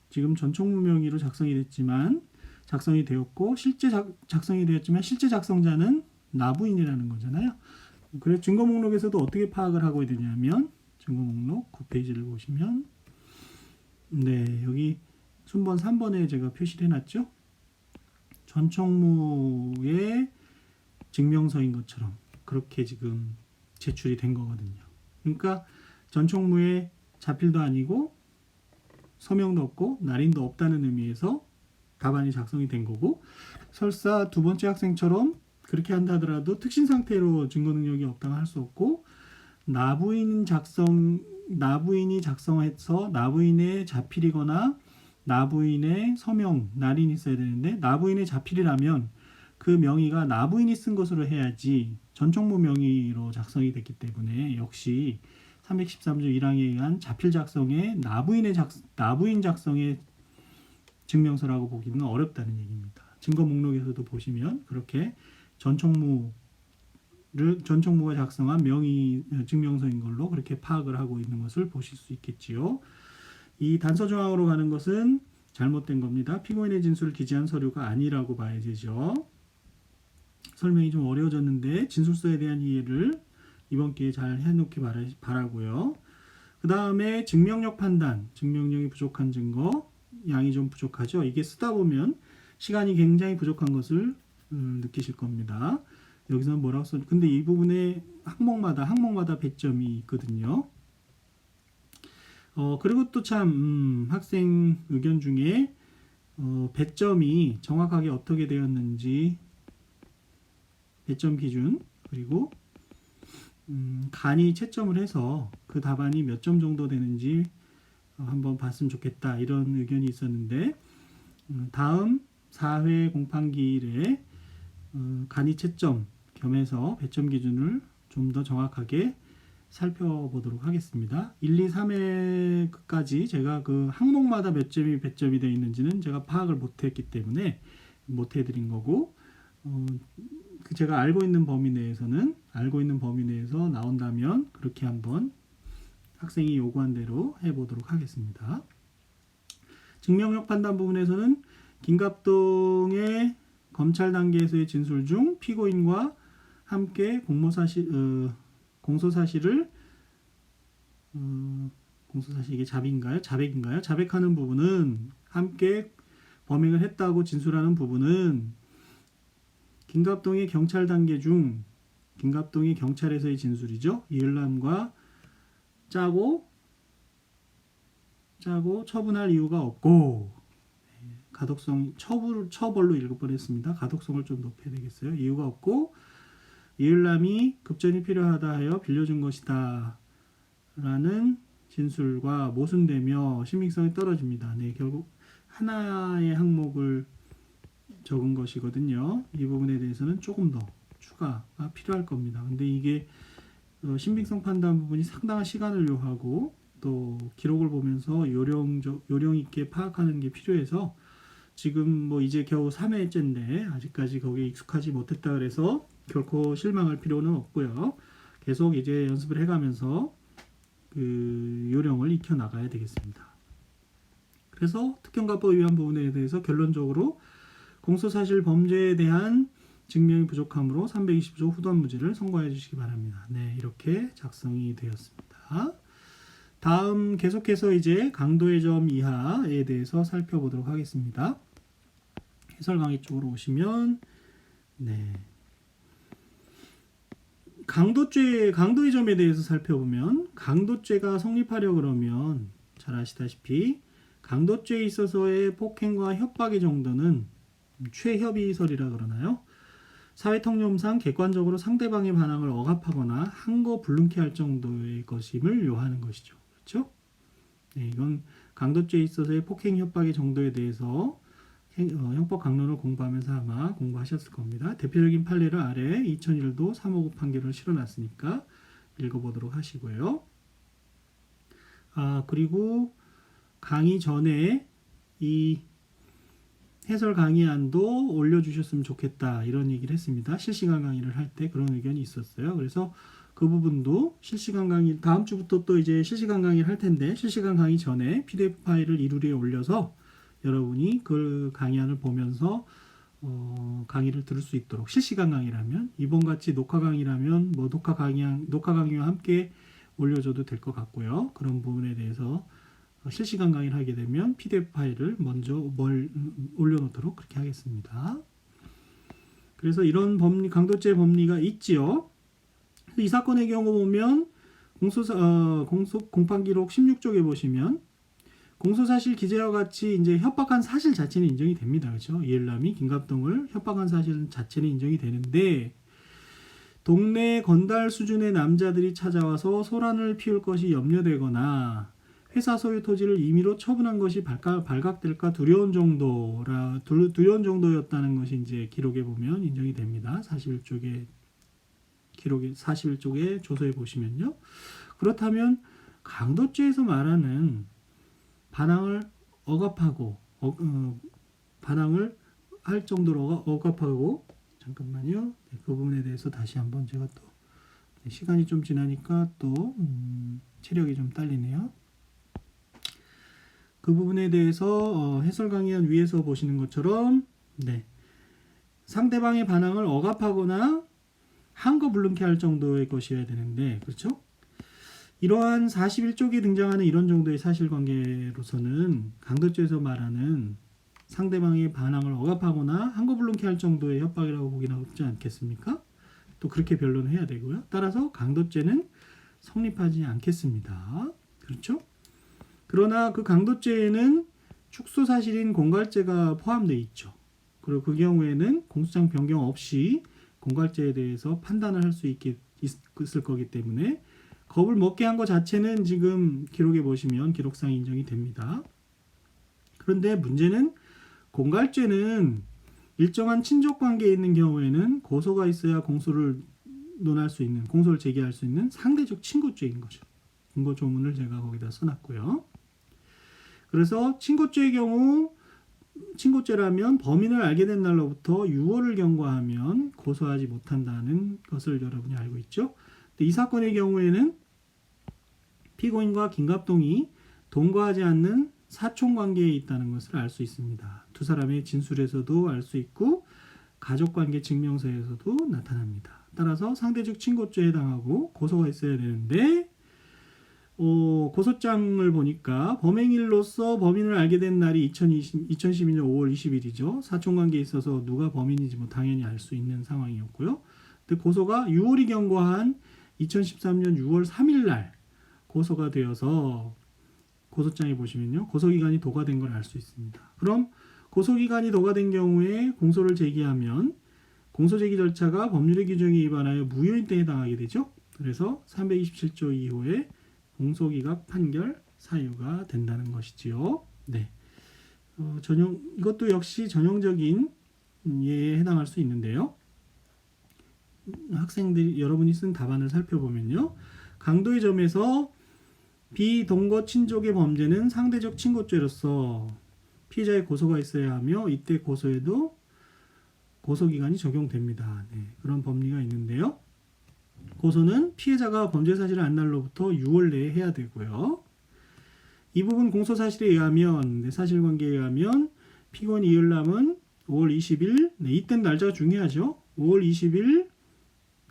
S1: 지금 전총무 명의로 작성이 됐지만 작성이 되었고 실제 작성이 되었지만 실제 작성자는 나부인이라는 거잖아요. 그래서 증거 목록에서도 어떻게 파악을 하고 되냐면 증거 목록 9페이지를 보시면 네, 여기 순번 3번에 제가 표시를 해놨죠. 전총무의 증명서인 것처럼 그렇게 지금 제출이 된 거거든요. 그러니까 전총무의 자필도 아니고 서명도 없고 날인도 없다는 의미에서 답안이 작성이 된 거고 설사 두 번째 학생처럼 그렇게 한다 하더라도 특신 상태로 증거 능력이 없다고 할 수 없고 나부인이 작성해서 나부인의 자필이거나 나부인의 서명, 날인이 있어야 되는데 나부인의 자필이라면 그 명의가 나부인이 쓴 것으로 해야지 전총무 명의로 작성이 됐기 때문에 역시 313조 1항에 의한 자필 작성에 나부인 작성의 증명서라고 보기는 어렵다는 얘기입니다. 증거 목록에서도 보시면 그렇게 전총무가 작성한 명의 증명서인 걸로 그렇게 파악을 하고 있는 것을 보실 수 있겠지요. 이 단서 조항으로 가는 것은 잘못된 겁니다. 피고인의 진술을 기재한 서류가 아니라고 봐야 되죠. 설명이 좀 어려워졌는데 진술서에 대한 이해를 이번 기회에 잘 해놓기 바라고요. 그 다음에 증명력 판단, 증명력이 부족한 증거, 양이 좀 부족하죠. 이게 쓰다 보면 시간이 굉장히 부족한 것을 느끼실 겁니다. 여기서는 뭐라고 써? 근데 이 부분에 항목마다 배점이 있거든요. 그리고 또 참 학생 의견 중에 배점이 정확하게 어떻게 되었는지 배점 기준 그리고 간이 채점을 해서 그 답안이 몇 점 정도 되는지 한번 봤으면 좋겠다 이런 의견이 있었는데 다음 4회 공판기일에 간이 채점 겸해서 배점 기준을 좀 더 정확하게 살펴보도록 하겠습니다. 1, 2, 3회까지 제가 그 항목마다 몇 점이 배점이 되어 있는지는 제가 파악을 못했기 때문에 못해드린 거고 제가 알고 있는 범위 내에서 나온다면 그렇게 한번 학생이 요구한 대로 해보도록 하겠습니다. 증명력 판단 부분에서는 김갑동의 검찰 단계에서의 진술 중 피고인과 함께 공소사실을 공소사실 이게 자백인가요? 자백하는 부분은 함께 범행을 했다고 진술하는 부분은 김갑동의 경찰 단계 중 김갑동이 경찰에서의 진술이죠. 이을남과 짜고 처분할 이유가 없고 가독성 처벌로 읽어버렸습니다. 가독성을 좀 높여야 되겠어요. 이유가 없고 이을남이 급전이 필요하다 하여 빌려준 것이다 라는 진술과 모순되며 신빙성이 떨어집니다. 네, 결국 하나의 항목을 적은 것이거든요. 이 부분에 대해서는 조금 더 추가가 필요할 겁니다. 근데 이게 신빙성 판단 부분이 상당한 시간을 요하고 또 기록을 보면서 요령 있게 파악하는 게 필요해서 지금 뭐 이제 겨우 3회째인데 아직까지 거기에 익숙하지 못했다 그래서 결코 실망할 필요는 없고요. 계속 이제 연습을 해가면서 그 요령을 익혀 나가야 되겠습니다. 그래서 특경가법 위반 부분에 대해서 결론적으로 공소사실 범죄에 대한 증명이 부족하므로 320조 후断무죄를 선고해 주시기 바랍니다. 네, 이렇게 작성이 되었습니다. 다음 계속해서 이제 강도의 점 이하에 대해서 살펴보도록 하겠습니다. 해설 강의 쪽으로 오시면 네. 강도의 점에 대해서 살펴보면 강도죄가 성립하려 그러면 잘 아시다시피 강도죄에 있어서의 폭행과 협박의 정도는 최협의설이라 그러나요? 사회통념상 객관적으로 상대방의 반항을 억압하거나 한거 불능케 할 정도의 것임을 요하는 것이죠. 그렇죠? 네, 이건 강도죄에 있어서의 폭행 협박의 정도에 대해서 형법 강론을 공부하면서 아마 공부하셨을 겁니다. 대표적인 판례를 아래 2001도 359 판결을 실어놨으니까 읽어보도록 하시고요. 그리고 강의 전에 이 해설 강의안도 올려주셨으면 좋겠다 이런 얘기를 했습니다. 실시간 강의를 할 때 그런 의견이 있었어요. 그래서 그 부분도 실시간 강의 다음 주부터 또 이제 실시간 강의를 할 텐데 실시간 강의 전에 PDF 파일을 이루리에 올려서 여러분이 그 강의안을 보면서 강의를 들을 수 있도록 실시간 강의라면 이번 같이 녹화 강의라면 뭐 녹화 강의와 함께 올려줘도 될 것 같고요. 그런 부분에 대해서 실시간 강의를 하게 되면 PDF 파일을 먼저 올려놓도록 그렇게 하겠습니다. 그래서 이런 강도죄 법리가 있지요. 이 사건의 경우 보면 공판기록 16쪽에 보시면 공소사실 기재와 같이 이제 협박한 사실 자체는 인정이 됩니다. 그렇죠? 이엘남이 김갑동을 협박한 사실 자체는 인정이 되는데 동네 건달 수준의 남자들이 찾아와서 소란을 피울 것이 염려되거나 회사 소유 토지를 임의로 처분한 것이 발각될까 두려운 정도였다는 것이 이제 기록에 보면 인정이 됩니다. 41쪽에 조서에 보시면요. 그렇다면 강도죄에서 말하는 반항을 억압하고 반항을 할 정도로 억압하고 잠깐만요. 네, 그 부분에 대해서 다시 한번 제가 또 시간이 좀 지나니까 또 체력이 좀 딸리네요. 그 부분에 대해서 해설 강의안 위에서 보시는 것처럼 네, 상대방의 반항을 억압하거나 한거 불능케 할 정도의 것이어야 되는데 그렇죠? 이러한 41쪽에 등장하는 이런 정도의 사실관계로서는 강도죄에서 말하는 상대방의 반항을 억압하거나 한거 불능케 할 정도의 협박이라고 보기는 어렵지 않겠습니까? 또 그렇게 변론을 해야 되고요. 따라서 강도죄는 성립하지 않겠습니다. 그렇죠? 그러나 그 강도죄에는 축소사실인 공갈죄가 포함되어 있죠. 그리고 그 경우에는 공소장 변경 없이 공갈죄에 대해서 판단을 할 수 있을 거기 때문에 겁을 먹게 한 것 자체는 지금 기록에 보시면 기록상 인정이 됩니다. 그런데 문제는 공갈죄는 일정한 친족 관계에 있는 경우에는 고소가 있어야 공소를 논할 수 있는, 공소를 제기할 수 있는 상대적 친고죄인 거죠. 근거 조문을 제가 거기다 써놨고요. 그래서 친고죄의 경우 친고죄라면 범인을 알게 된 날로부터 6월을 경과하면 고소하지 못한다는 것을 여러분이 알고 있죠. 근데 이 사건의 경우에는 피고인과 김갑동이 동거하지 않는 사촌관계에 있다는 것을 알 수 있습니다. 두 사람의 진술에서도 알 수 있고 가족관계 증명서에서도 나타납니다. 따라서 상대적 친고죄에 해당하고 고소가 있어야 되는데 고소장을 보니까 범행일로서 범인을 알게 된 날이 2012년 5월 20일이죠. 사촌관계에 있어서 누가 범인인지 뭐 당연히 알 수 있는 상황이었고요. 근데 고소가 6월이 경과한 2013년 6월 3일 날 고소가 되어서 고소장에 보시면요. 고소기간이 도과된 걸 알 수 있습니다. 그럼 고소기간이 도과된 경우에 공소를 제기하면 공소제기 절차가 법률의 규정에 위반하여 무효인 때에 해당하게 되죠. 그래서 327조 2호에 공소기각 판결 사유가 된다는 것이지요. 네. 이것도 역시 전형적인 예에 해당할 수 있는데요. 학생들이 여러분이 쓴 답안을 살펴보면요. 강도의 점에서 비동거 친족의 범죄는 상대적 친고죄로서 피해자의 고소가 있어야 하며 이때 고소에도 고소기간이 적용됩니다. 네, 그런 법리가 있는데요. 고소는 피해자가 범죄 사실을 안 날로부터 6월 내에 해야 되고요. 이 부분 공소사실에 의하면 사실관계에 의하면 피고인 이을남은 5월 20일 이땐 날짜가 중요하죠. 5월 20일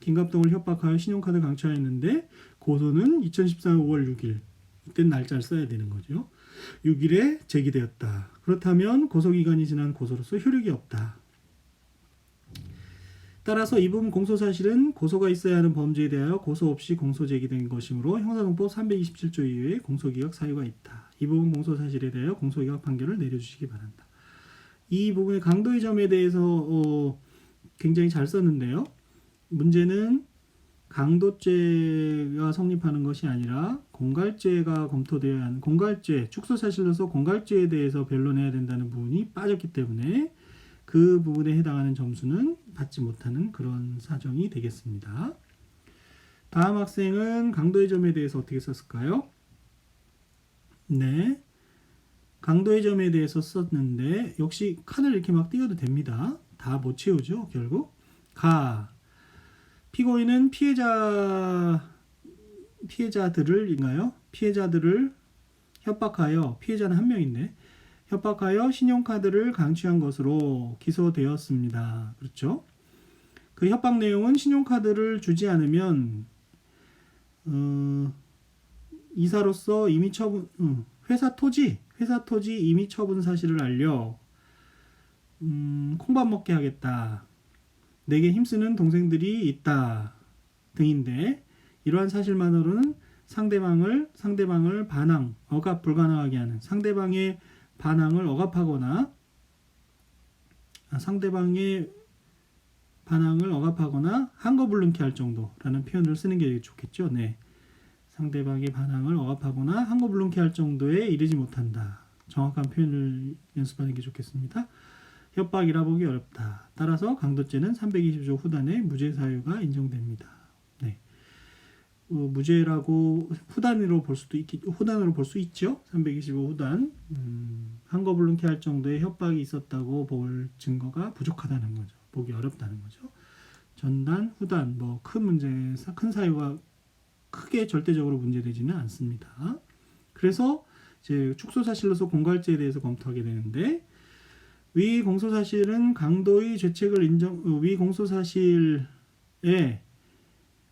S1: 김갑동을 협박하여 신용카드 강취하였는데 고소는 2014년 5월 6일 이때 날짜를 써야 되는 거죠. 6일에 제기되었다. 그렇다면 고소기간이 지난 고소로서 효력이 없다. 따라서 이 부분 공소사실은 고소가 있어야 하는 범죄에 대하여 고소 없이 공소 제기된 것이므로 형사정법 327조 이외에 공소기각 사유가 있다. 이 부분 공소사실에 대하여 공소기각 판결을 내려주시기 바란다. 이 부분의 강도의 점에 대해서 굉장히 잘 썼는데요. 문제는 강도죄가 성립하는 것이 아니라 공갈죄가 검토되어야 하는 공갈죄, 축소사실로서 공갈죄에 대해서 변론해야 된다는 부분이 빠졌기 때문에 그 부분에 해당하는 점수는 받지 못하는 그런 사정이 되겠습니다. 다음 학생은 강도의 점에 대해서 어떻게 썼을까요? 네, 강도의 점에 대해서 썼는데 역시 칸을 이렇게 막 띄워도 됩니다. 다 못 채우죠, 결국. 피고인은 피해자들을 협박하여, 피해자는 한 명인데 협박하여 신용카드를 강취한 것으로 기소되었습니다. 그렇죠? 그 협박 내용은 신용카드를 주지 않으면 이사로서 임의 처분, 회사 토지 임의 처분 사실을 알려 콩밥 먹게 하겠다. 내게 힘쓰는 동생들이 있다 등인데 이러한 사실만으로는 상대방을 억압 불가능하게 하는 상대방의 반항을 억압하거나 한거불능케 할 정도라는 표현을 쓰는 게 좋겠죠. 네. 상대방의 반항을 억압하거나 한거불능케 할 정도에 이르지 못한다. 정확한 표현을 연습하는 게 좋겠습니다. 협박이라 보기 어렵다. 따라서 강도죄는 320조 후단에 무죄 사유가 인정됩니다. 네. 무죄라고 후단으로 볼 수 있죠. 325 후단. 한거불능케 할 정도의 협박이 있었다고 볼 증거가 부족하다는 거죠. 보기 어렵다는 거죠. 전단, 후단, 큰 사유가 크게 절대적으로 문제되지는 않습니다. 그래서 이제 축소사실로서 공갈죄에 대해서 검토하게 되는데 위 공소사실은 강도의 위 공소사실에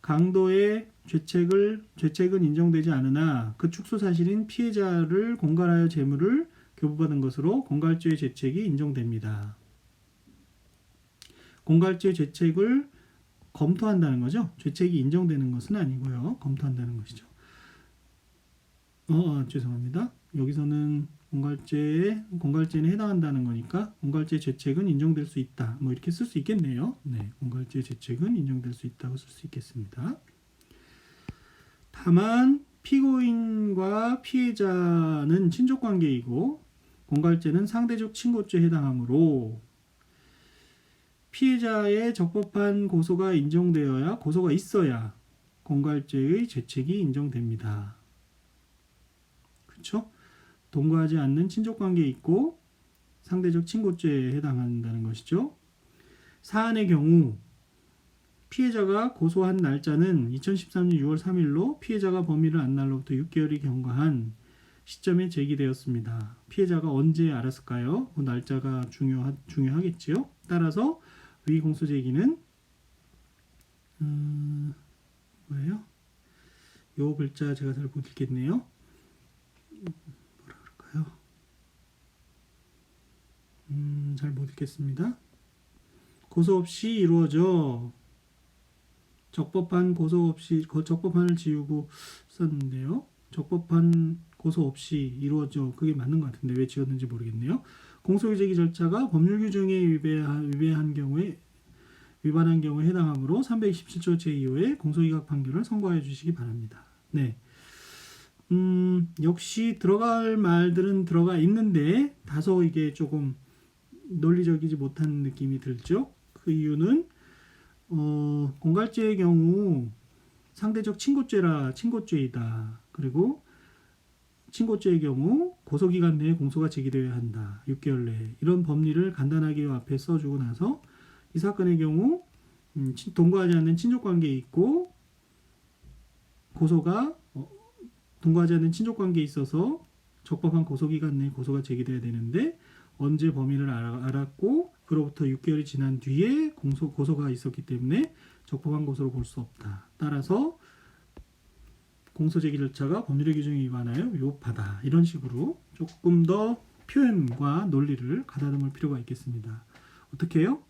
S1: 강도의 죄책은 인정되지 않으나 그 축소사실인 피해자를 공갈하여 재물을 교부받은 것으로 공갈죄의 죄책이 인정됩니다. 공갈죄 죄책을 검토한다는 거죠. 죄책이 인정되는 것은 아니고요. 검토한다는 것이죠. 죄송합니다. 여기서는 공갈죄는 해당한다는 거니까 공갈죄 죄책은 인정될 수 있다. 뭐 이렇게 쓸 수 있겠네요. 네, 공갈죄 죄책은 인정될 수 있다고 쓸 수 있겠습니다. 다만 피고인과 피해자는 친족 관계이고 공갈죄는 상대적 친고죄에 해당하므로 피해자의 적법한 고소가 있어야 공갈죄의 죄책이 인정됩니다. 그렇죠? 동거하지 않는 친족관계에 있고 상대적 친고죄에 해당한다는 것이죠. 사안의 경우 피해자가 고소한 날짜는 2013년 6월 3일로 피해자가 범위를 안 날로부터 6개월이 경과한 시점에 제기되었습니다. 피해자가 언제 알았을까요? 그 날짜가 중요하겠지요. 따라서 위 공소 제기는 뭐예요? 요 글자 제가 잘 못 읽겠네요. 잘 못 읽겠습니다. 고소 없이 이루어져 적법한 고소 없이 적법한을 지우고 썼는데요. 적법한 고소 없이 이루어져 그게 맞는 것 같은데 왜 지웠는지 모르겠네요. 공소제기 절차가 법률 규정에 위반한 경우에 해당하므로 327조 제2호의 공소기각 판결을 선고해 주시기 바랍니다. 네. 역시 들어갈 말들은 들어가 있는데 다소 이게 조금 논리적이지 못한 느낌이 들죠. 그 이유는 공갈죄의 경우 상대적 친고죄이다. 그리고 친고죄의 경우 고소기간 내에 공소가 제기되어야 한다. 6개월 내에. 이런 법리를 간단하게 앞에 써주고 나서 이 사건의 경우 동거하지 않는 친족관계에 있고 고소가 동거하지 않는 친족관계에 있어서 적법한 고소기간 내에 고소가 제기돼야 되는데 언제 범위를 알았고 그로부터 6개월이 지난 뒤에 고소가 있었기 때문에 적법한 고소로 볼 수 없다. 따라서 공소제기 절차가 법률의 규정에 위반하여 위법하다. 이런 식으로 조금 더 표현과 논리를 가다듬을 필요가 있겠습니다. 어떻게 해요?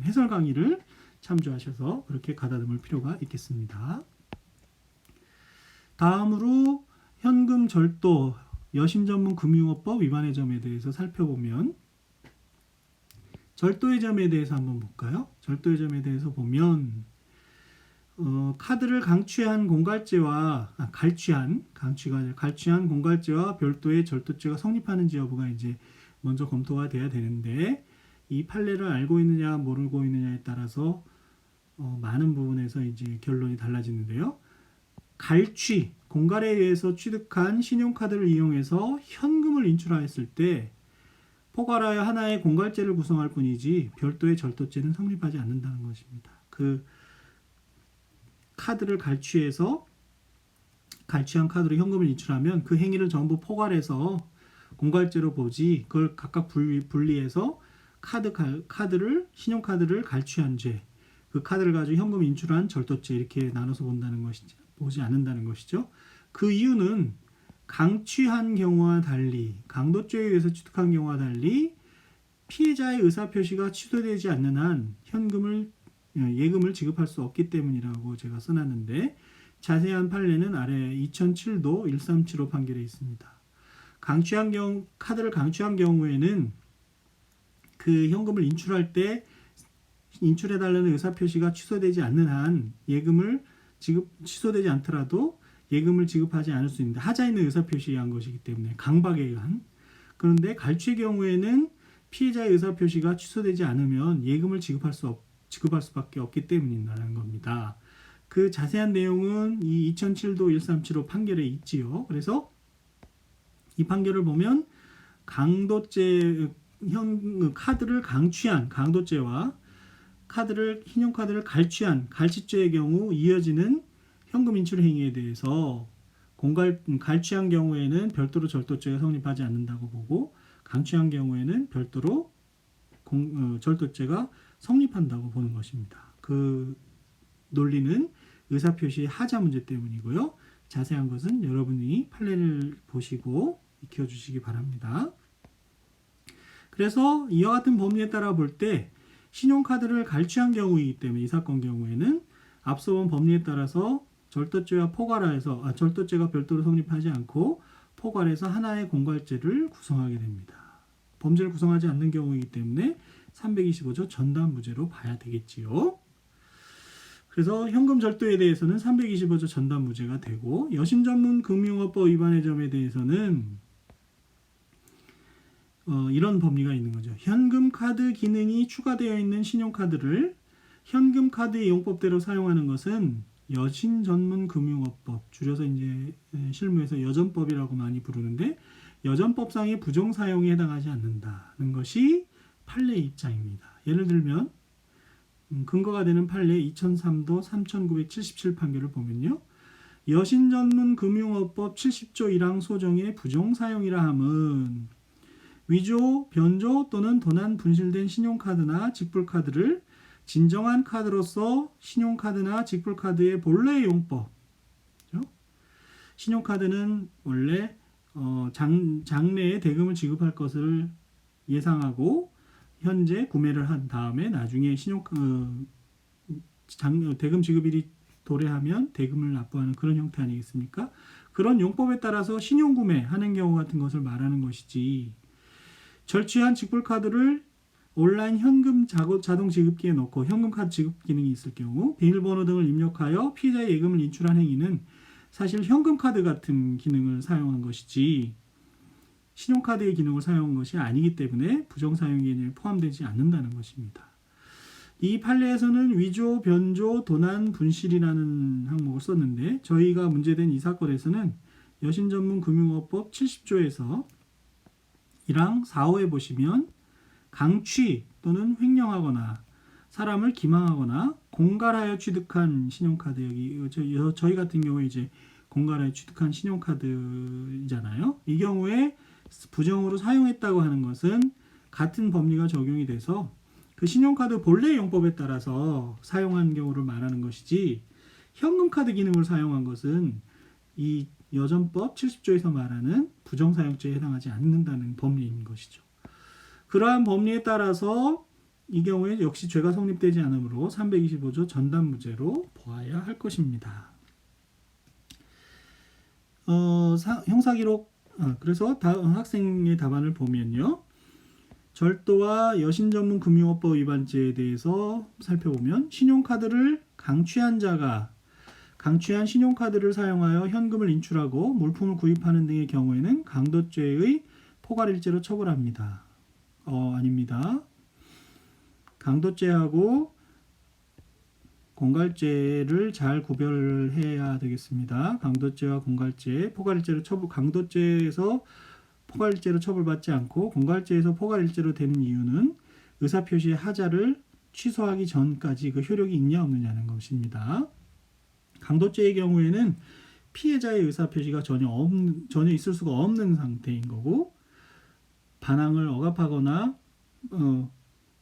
S1: 해설 강의를 참조하셔서 그렇게 가다듬을 필요가 있겠습니다. 다음으로 현금 절도 여심전문 금융업법 위반의 점에 대해서 살펴보면 절도의 점에 대해서 한번 볼까요? 절도의 점에 대해서 보면 카드를 강취한 공갈죄와 갈취한 공갈죄와 별도의 절도죄가 성립하는지 여부가 이제 먼저 검토가 돼야 되는데 이 판례를 알고 있느냐 모르고 있느냐에 따라서 많은 부분에서 이제 결론이 달라지는데요. 갈취, 공갈에 의해서 취득한 신용카드를 이용해서 현금을 인출하였을 때 포괄하여 하나의 공갈죄를 구성할 뿐이지 별도의 절도죄는 성립하지 않는다는 것입니다. 그 카드를 갈취한 카드로 현금을 인출하면 그 행위를 전부 포괄해서 공갈죄로 보지 그걸 각각 분리해서 신용카드를 갈취한 죄, 그 카드를 가지고 현금 인출한 절도죄 이렇게 나눠서 보지 않는다는 것이죠. 그 이유는 강취한 경우와 달리 강도죄에 의해서 취득한 경우와 달리 피해자의 의사표시가 취소되지 않는 한 예금을 지급할 수 없기 때문이라고 제가 써놨는데 자세한 판례는 아래 2007도 1375 판결에 있습니다. 카드를 강취한 경우에는 그 현금을 인출할 때 인출해달라는 의사표시가 취소되지 않는 한 취소되지 않더라도 예금을 지급하지 않을 수 있는데 하자 있는 의사표시한 것이기 때문에 강박에 의한. 그런데 갈취의 경우에는 피해자의 의사표시가 취소되지 않으면 예금을 지급할 수밖에 없기 때문이라는 겁니다. 그 자세한 내용은 이 2007도 1375 판결에 있지요. 그래서 이 판결을 보면 카드를 강취한 강도죄와 신용카드를 갈취한 갈취죄의 경우 이어지는 현금 인출 행위에 대해서 갈취한 경우에는 별도로 절도죄가 성립하지 않는다고 보고 강취한 경우에는 별도로 절도죄가 성립한다고 보는 것입니다. 그 논리는 의사표시 하자 문제 때문이고요. 자세한 것은 여러분이 판례를 보시고 익혀주시기 바랍니다. 그래서 이와 같은 법리에 따라 볼 때 신용카드를 갈취한 경우이기 때문에 이 사건 경우에는 앞서 본 법리에 따라서 절도죄와 절도죄가 별도로 성립하지 않고 포괄해서 하나의 공갈죄를 구성하게 됩니다. 범죄를 구성하지 않는 경우이기 때문에 325조 전담무죄로 봐야 되겠지요. 그래서 현금 절도에 대해서는 325조 전담무죄가 되고 여신전문금융업법 위반의 점에 대해서는 이런 법리가 있는 거죠. 현금카드 기능이 추가되어 있는 신용카드를 현금카드의 용법대로 사용하는 것은 여신전문금융업법, 줄여서 이제 실무에서 여전법이라고 많이 부르는데 여전법상의 부정사용에 해당하지 않는다는 것이 판례의 입장입니다. 예를 들면 근거가 되는 판례 2003도 3977 판결을 보면요. 여신전문금융업법 70조 1항 소정의 부정사용이라 함은 위조, 변조 또는 도난 분실된 신용카드나 직불카드를 진정한 카드로서 신용카드나 직불카드의 본래의 용법, 그렇죠? 신용카드는 원래 장래에 대금을 지급할 것을 예상하고 현재 구매를 한 다음에 나중에 대금 지급일이 도래하면 대금을 납부하는 그런 형태 아니겠습니까? 그런 용법에 따라서 신용구매하는 경우 같은 것을 말하는 것이지, 절취한 직불카드를 온라인 현금 자동 지급기에 넣고 현금카드 지급 기능이 있을 경우 비밀번호 등을 입력하여 피해자의 예금을 인출한 행위는 사실 현금카드 같은 기능을 사용한 것이지 신용카드의 기능을 사용한 것이 아니기 때문에 부정사용 개념에 포함되지 않는다는 것입니다. 이 판례에서는 위조, 변조, 도난, 분실이라는 항목을 썼는데 저희가 문제된 이 사건에서는 여신전문금융업법 70조에서 1항 4호에 보시면 강취 또는 횡령하거나 사람을 기망하거나 공갈하여 취득한 신용카드, 여기 저희 같은 경우에 이제 공갈하여 취득한 신용카드잖아요. 이 경우에 부정으로 사용했다고 하는 것은 같은 법리가 적용이 돼서 그 신용카드 본래 용법에 따라서 사용한 경우를 말하는 것이지 현금카드 기능을 사용한 것은 이 여전법 70조에서 말하는 부정사용죄에 해당하지 않는다는 법리인 것이죠. 그러한 법리에 따라서 이 경우에 역시 죄가 성립되지 않으므로 325조 전담무죄로 보아야 할 것입니다. 형사기록, 그래서 학생의 답안을 보면요. 절도와 여신전문금융업법 위반죄에 대해서 살펴보면 신용카드를 강취한 자가 강취한 신용카드를 사용하여 현금을 인출하고 물품을 구입하는 등의 경우에는 강도죄의 포괄일죄로 처벌합니다. 아닙니다. 강도죄하고 공갈죄를 잘 구별해야 되겠습니다. 강도죄와 공갈죄, 포괄일죄로 강도죄에서 포괄일죄로 처벌받지 않고 공갈죄에서 포괄일죄로 되는 이유는 의사표시의 하자를 취소하기 전까지 그 효력이 있냐 없느냐는 것입니다. 강도죄의 경우에는 피해자의 의사표시가 전혀 있을 수가 없는 상태인 거고 반항을 억압하거나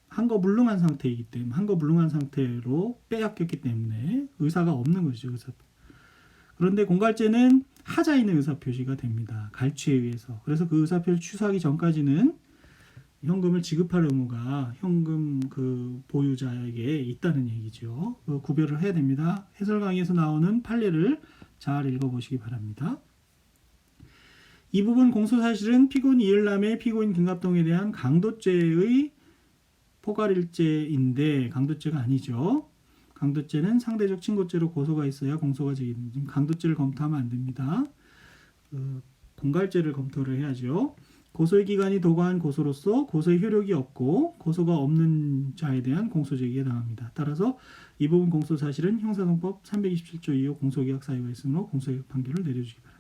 S1: 한거불능한 상태이기 때문에 한거불능한 상태로 빼앗겼기 때문에 의사가 없는 것이죠. 그런데 공갈죄는 하자 있는 의사표시가 됩니다. 갈취에 의해서. 그래서 그 의사표시 취소하기 전까지는 현금을 지급할 의무가 현금 그 보유자에게 있다는 얘기죠. 구별을 해야 됩니다. 해설 강의에서 나오는 판례를 잘 읽어보시기 바랍니다. 이 부분 공소사실은 피고인 이을남의 피고인 김갑동에 대한 강도죄의 포괄일죄인데 강도죄가 아니죠. 강도죄는 상대적 친고죄로 고소가 있어야 공소가 제기됩니다. 강도죄를 검토하면 안 됩니다. 공갈죄를 검토를 해야죠. 고소의 기간이 도과한 고소로서 고소의 효력이 없고 고소가 없는 자에 대한 공소제기에 해당합니다. 따라서 이 부분 공소사실은 형사소송법 327조 2호 공소기각 사유가 있으므로 공소기각 판결을 내려주시기 바랍니다.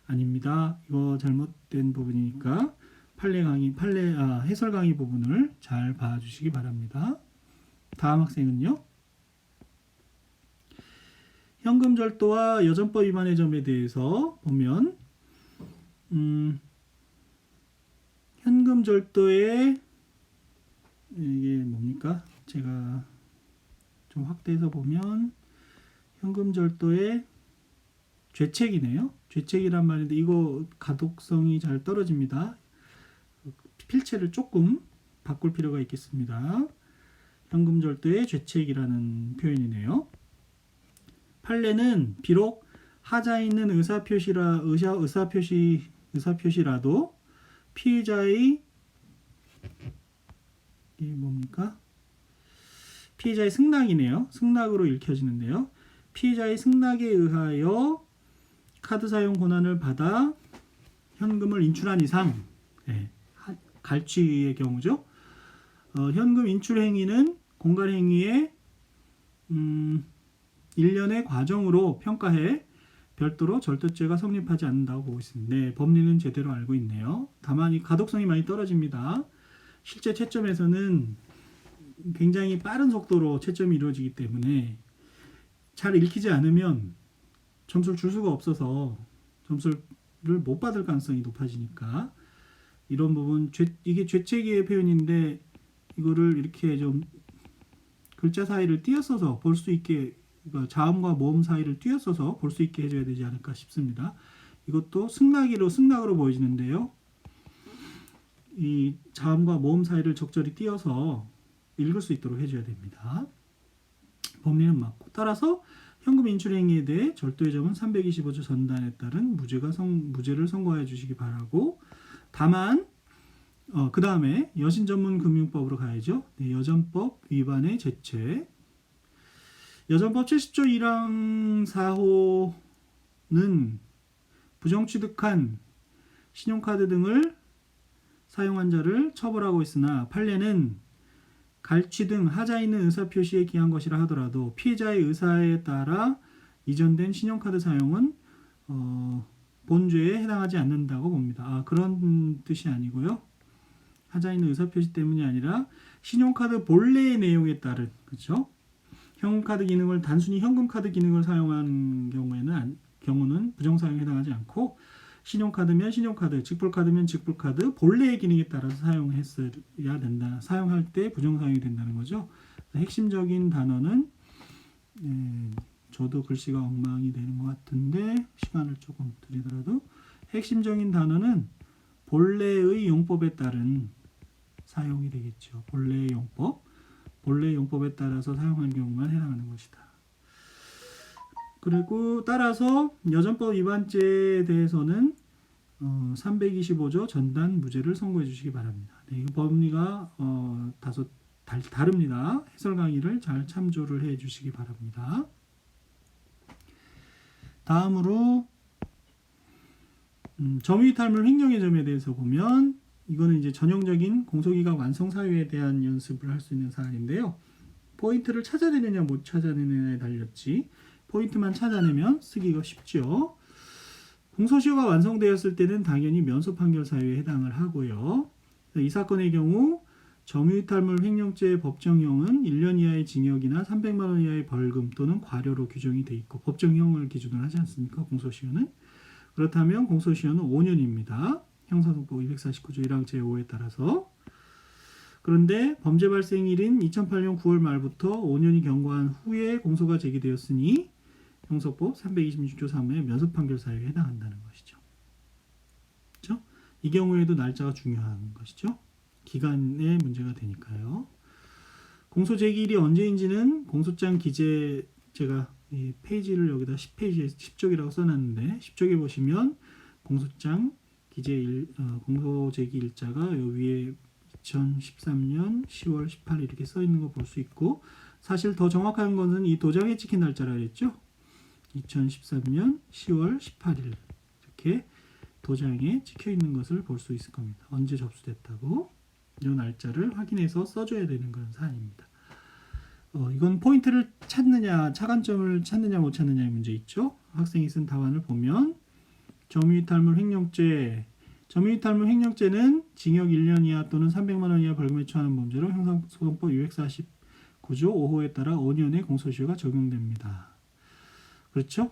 S1: 아닙니다. 이거 잘못된 부분이니까 해설 강의 부분을 잘 봐주시기 바랍니다. 다음 학생은요. 현금 절도와 여전법 위반의 점에 대해서 보면 현금 절도의 이게 뭡니까? 제가 좀 확대해서 보면 현금 절도의 죄책이네요. 죄책이란 말인데 이거 가독성이 잘 떨어집니다. 필체를 조금 바꿀 필요가 있겠습니다. 현금 절도의 죄책이라는 표현이네요. 판례는 비록 하자 있는 의사표시 의사표시라도 피해자의 이게 뭡니까? 피해자의 승낙이네요. 승낙으로 읽혀지는데요. 피해자의 승낙에 의하여 카드 사용 권한을 받아 현금을 인출한 이상, 네, 갈취의 경우죠. 현금 인출 행위는 공갈 행위의 1년의 과정으로 평가해 별도로 절도죄가 성립하지 않는다고 보고 있습니다. 네, 법리는 제대로 알고 있네요. 다만 이 가독성이 많이 떨어집니다. 실제 채점에서는 굉장히 빠른 속도로 채점이 이루어지기 때문에 잘 읽히지 않으면 점수를 줄 수가 없어서 점수를 못 받을 가능성이 높아지니까 이런 부분 이게 죄책의 표현인데 이거를 이렇게 좀 글자 사이를 띄어써서 볼 수 있게 자음과 모음 사이를 띄어써서 볼 수 있게 해줘야 되지 않을까 싶습니다. 이것도 승낙으로 보여지는데요. 이 자음과 모음 사이를 적절히 띄어서 읽을 수 있도록 해줘야 됩니다. 법리는 맞고 따라서 현금 인출 행위에 대해 절도의 점은 325조 전단에 따른 무죄를 선고해 주시기 바라고 다만 그 다음에 여신전문금융법으로 가야죠. 네, 여전법 위반의 제체 여전법 70조 1항 4호는 부정취득한 신용카드 등을 사용한 자를 처벌하고 있으나 판례는 갈취 등 하자 있는 의사표시에 기한 것이라 하더라도 피해자의 의사에 따라 이전된 신용카드 사용은 본죄에 해당하지 않는다고 봅니다. 그런 뜻이 아니고요. 하자 있는 의사표시 때문이 아니라 신용카드 본래의 내용에 따른 그렇죠? 현금카드 기능을 단순히 현금카드 기능을 사용한 경우는 부정사용에 해당하지 않고 신용카드면 신용카드, 직불카드면 직불카드 본래의 기능에 따라서 사용했어야 된다. 사용할 때 부정사용이 된다는 거죠. 핵심적인 단어는 저도 글씨가 엉망이 되는 것 같은데 시간을 조금 드리더라도 핵심적인 단어는 본래의 용법에 따른 사용이 되겠죠. 본래의 용법에 따라서 사용한 경우만 해당하는 것이다. 그리고 따라서 여전법 위반죄에 대해서는 325조 전단 무죄를 선고해 주시기 바랍니다. 네, 이 법리가 다소 다릅니다. 해설 강의를 잘 참조를 해 주시기 바랍니다. 다음으로 점유이탈물 횡령의 점에 대해서 보면 이거는 이제 전형적인 공소기각 완성 사유에 대한 연습을 할 수 있는 사안인데요. 포인트를 찾아내느냐 못 찾아내느냐에 달렸지 포인트만 찾아내면 쓰기가 쉽죠. 공소시효가 완성되었을 때는 당연히 면소 판결 사유에 해당을 하고요. 이 사건의 경우 점유이탈물 횡령죄의 법정형은 1년 이하의 징역이나 300만 원 이하의 벌금 또는 과료로 규정이 돼 있고 법정형을 기준으로 하지 않습니까? 공소시효는. 그렇다면 공소시효는 5년입니다. 형사소법 249조 1항 제5에 따라서. 그런데 범죄 발생일인 2008년 9월 말부터 5년이 경과한 후에 공소가 제기되었으니 형사법 326조 3의 면소 판결 사유에 해당한다는 것이죠. 그렇죠? 이 경우에도 날짜가 중요한 것이죠. 기간에 문제가 되니까요. 공소 제기일이 언제인지는 공소장 기재 제가 이 페이지를 여기다 10페이지에 10쪽이라고 써놨는데 10쪽에 보시면 공소장 기재 공소 제기 일자가 요 위에 2013년 10월 18일 이렇게 써 있는 거 볼 수 있고 사실 더 정확한 것은 이 도장에 찍힌 날짜라 했죠. 2013년 10월 18일 이렇게 도장에 찍혀 있는 것을 볼 수 있을 겁니다. 언제 접수됐다고 이 날짜를 확인해서 써줘야 되는 그런 사안입니다. 이건 포인트를 찾느냐 차관점을 찾느냐 못 찾느냐의 문제 있죠. 학생이 쓴 답안을 보면 점유이탈물 횡령죄는 징역 1년 이하 또는 300만 원 이하 벌금에 처하는 범죄로 형사소송법 249조 5호에 따라 5년의 공소시효가 적용됩니다. 그렇죠?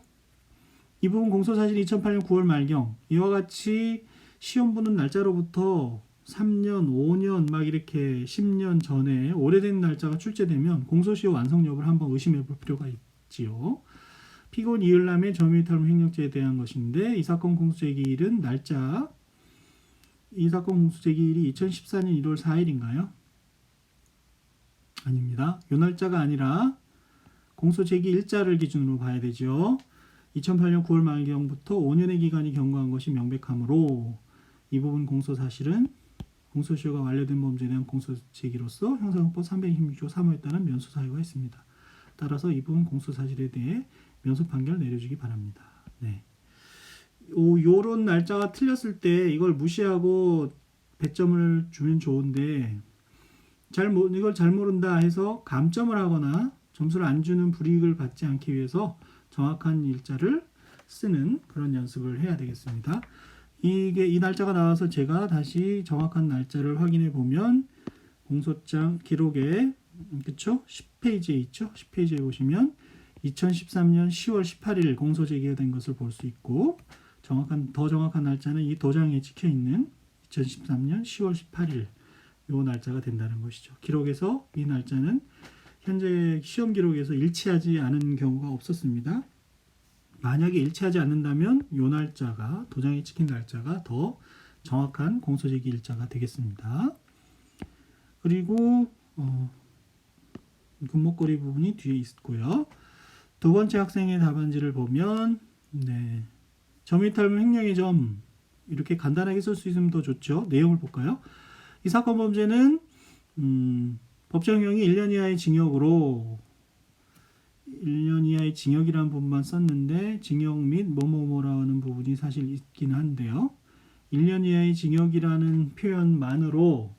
S1: 이 부분 공소사실 2008년 9월 말경 이와 같이 시험 보는 날짜로부터 3년, 5년 막 이렇게 10년 전에 오래된 날짜가 출제되면 공소시효 완성 여부를 한번 의심해 볼 필요가 있지요. 피고인 이을남의 점유이탈물 횡령죄에 대한 것인데 이 사건 공소제기일은 이 사건 공소제기일이 2014년 1월 4일인가요? 아닙니다. 이 날짜가 아니라 공소제기 일자를 기준으로 봐야 되죠. 2008년 9월 말경부터 5년의 기간이 경과한 것이 명백하므로 이 부분 공소사실은 공소시효가 완료된 범죄에 대한 공소 제기로서 형사소송법 326조 3호에 따른 면소 사유가 있습니다. 따라서 이 부분 공소사실에 대해 면소 판결 내려주기 바랍니다. 네. 요런 날짜가 틀렸을 때 이걸 무시하고 배점을 주면 좋은데 이걸 잘 모른다 해서 감점을 하거나 점수를 안 주는 불이익을 받지 않기 위해서 정확한 일자를 쓰는 그런 연습을 해야 되겠습니다. 이 날짜가 나와서 제가 다시 정확한 날짜를 확인해 보면 공소장 기록에 그쵸? 10페이지에 있죠? 10페이지에 보시면 2013년 10월 18일 공소 제기가 된 것을 볼 수 있고 더 정확한 날짜는 이 도장에 찍혀 있는 2013년 10월 18일 요 날짜가 된다는 것이죠. 기록에서 이 날짜는 현재 시험 기록에서 일치하지 않은 경우가 없었습니다. 만약에 일치하지 않는다면 요 날짜가 도장에 찍힌 날짜가 더 정확한 공소제기 일자가 되겠습니다. 그리고 금목걸이 부분이 뒤에 있고요. 두 번째 학생의 답안지를 보면 네, 점이탈물 횡령의 점 이렇게 간단하게 쓸 수 있으면 더 좋죠. 내용을 볼까요? 이 사건 범죄는 법정형이 1년 이하의 징역으로 1년 이하의 징역이라는 부분만 썼는데 징역 및 뭐뭐뭐라는 부분이 사실 있긴 한데요. 1년 이하의 징역이라는 표현만으로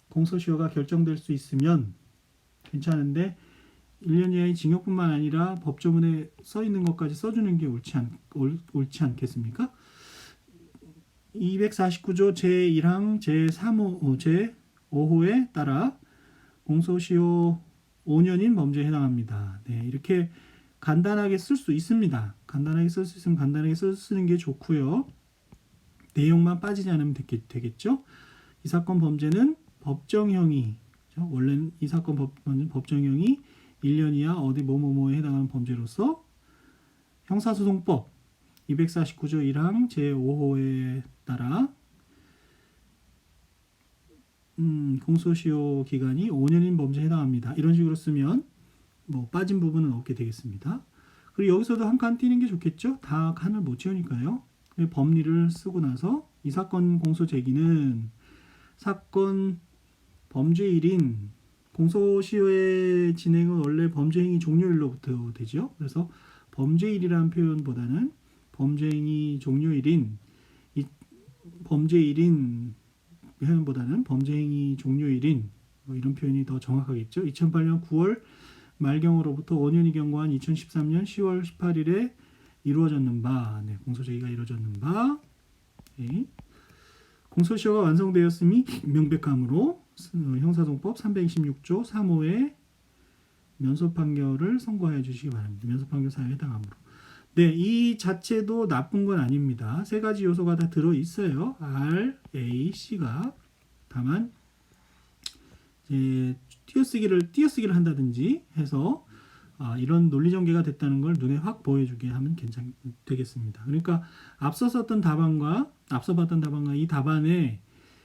S1: 공소시효가 결정될 수 있으면 괜찮은데 1년 이하의 징역뿐만 아니라 법조문에 써 있는 것까지 써주는 게 옳지 않겠습니까? 249조 제1항 제5호에 따라 공소시효 5년인 범죄에 해당합니다. 네, 이렇게 간단하게 쓸 수 있습니다. 간단하게 쓸 수 있으면 간단하게 쓰는 게 좋고요. 내용만 빠지지 않으면 되겠죠. 이 사건 범죄는 법정형이 원래는 이 사건 법정형이 1년 이하 어디 뭐뭐뭐에 해당하는 범죄로서 형사소송법 249조 1항 제5호에 따라 공소시효 기간이 5년인 범죄에 해당합니다. 이런 식으로 쓰면 뭐 빠진 부분은 없게 되겠습니다. 그리고 여기서도 한 칸 띄는 게 좋겠죠? 다 칸을 못 채우니까요. 법리를 쓰고 나서 이 사건 공소 제기는 사건 범죄일인 공소시효의 진행은 원래 범죄행위 종료일로부터 되죠. 그래서 범죄일이라는 표현보다는 범죄행위 종료일인 범죄일인 표현보다는 범죄행위 종료일인 뭐 이런 표현이 더 정확하겠죠. 2008년 9월 말경으로부터 5년이 경과한 2013년 10월 18일에 이루어졌는 바, 네, 공소제기가 이루어졌는 바, 네. 공소시효가 완성되었음이 명백하므로 형사소송법 326조 3호의 면소 판결을 선고하여 주시기 바랍니다. 면소 판결 사유에 해당하므로. 네, 이 자체도 나쁜 건 아닙니다. 세 가지 요소가 다 들어 있어요. R, A, C가. 다만 이제 띄어쓰기를 한다든지 해서 이런 논리 전개가 됐다는 걸 눈에 확 보여주게 하면 되겠습니다. 그러니까 앞서 봤던 답안과 이 답안의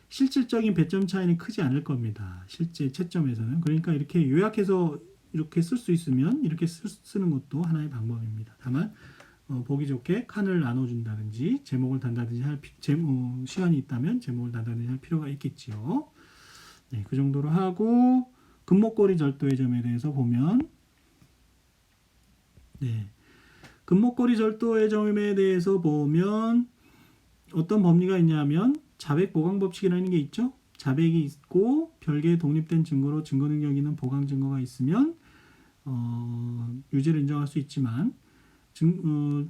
S1: 실질적인 배점 차이는 크지 않을 겁니다. 실제 채점에서는. 그러니까 이렇게 요약해서 이렇게 쓸 수 있으면 이렇게 쓰는 것도 하나의 방법입니다. 다만 보기 좋게 칸을 나눠준다든지 제목을 단다든지 시간이 있다면 제목을 단다든지 할 필요가 있겠지요. 네, 그 정도로 하고 금목걸이 절도의 점에 대해서 보면 네, 금목걸이 절도의 점에 대해서 보면 어떤 법리가 있냐면 자백 보강 법칙이라는 게 있죠. 자백이 있고 별개의 독립된 증거로 증거 능력 있는 보강 증거가 있으면 유죄를 인정할 수 있지만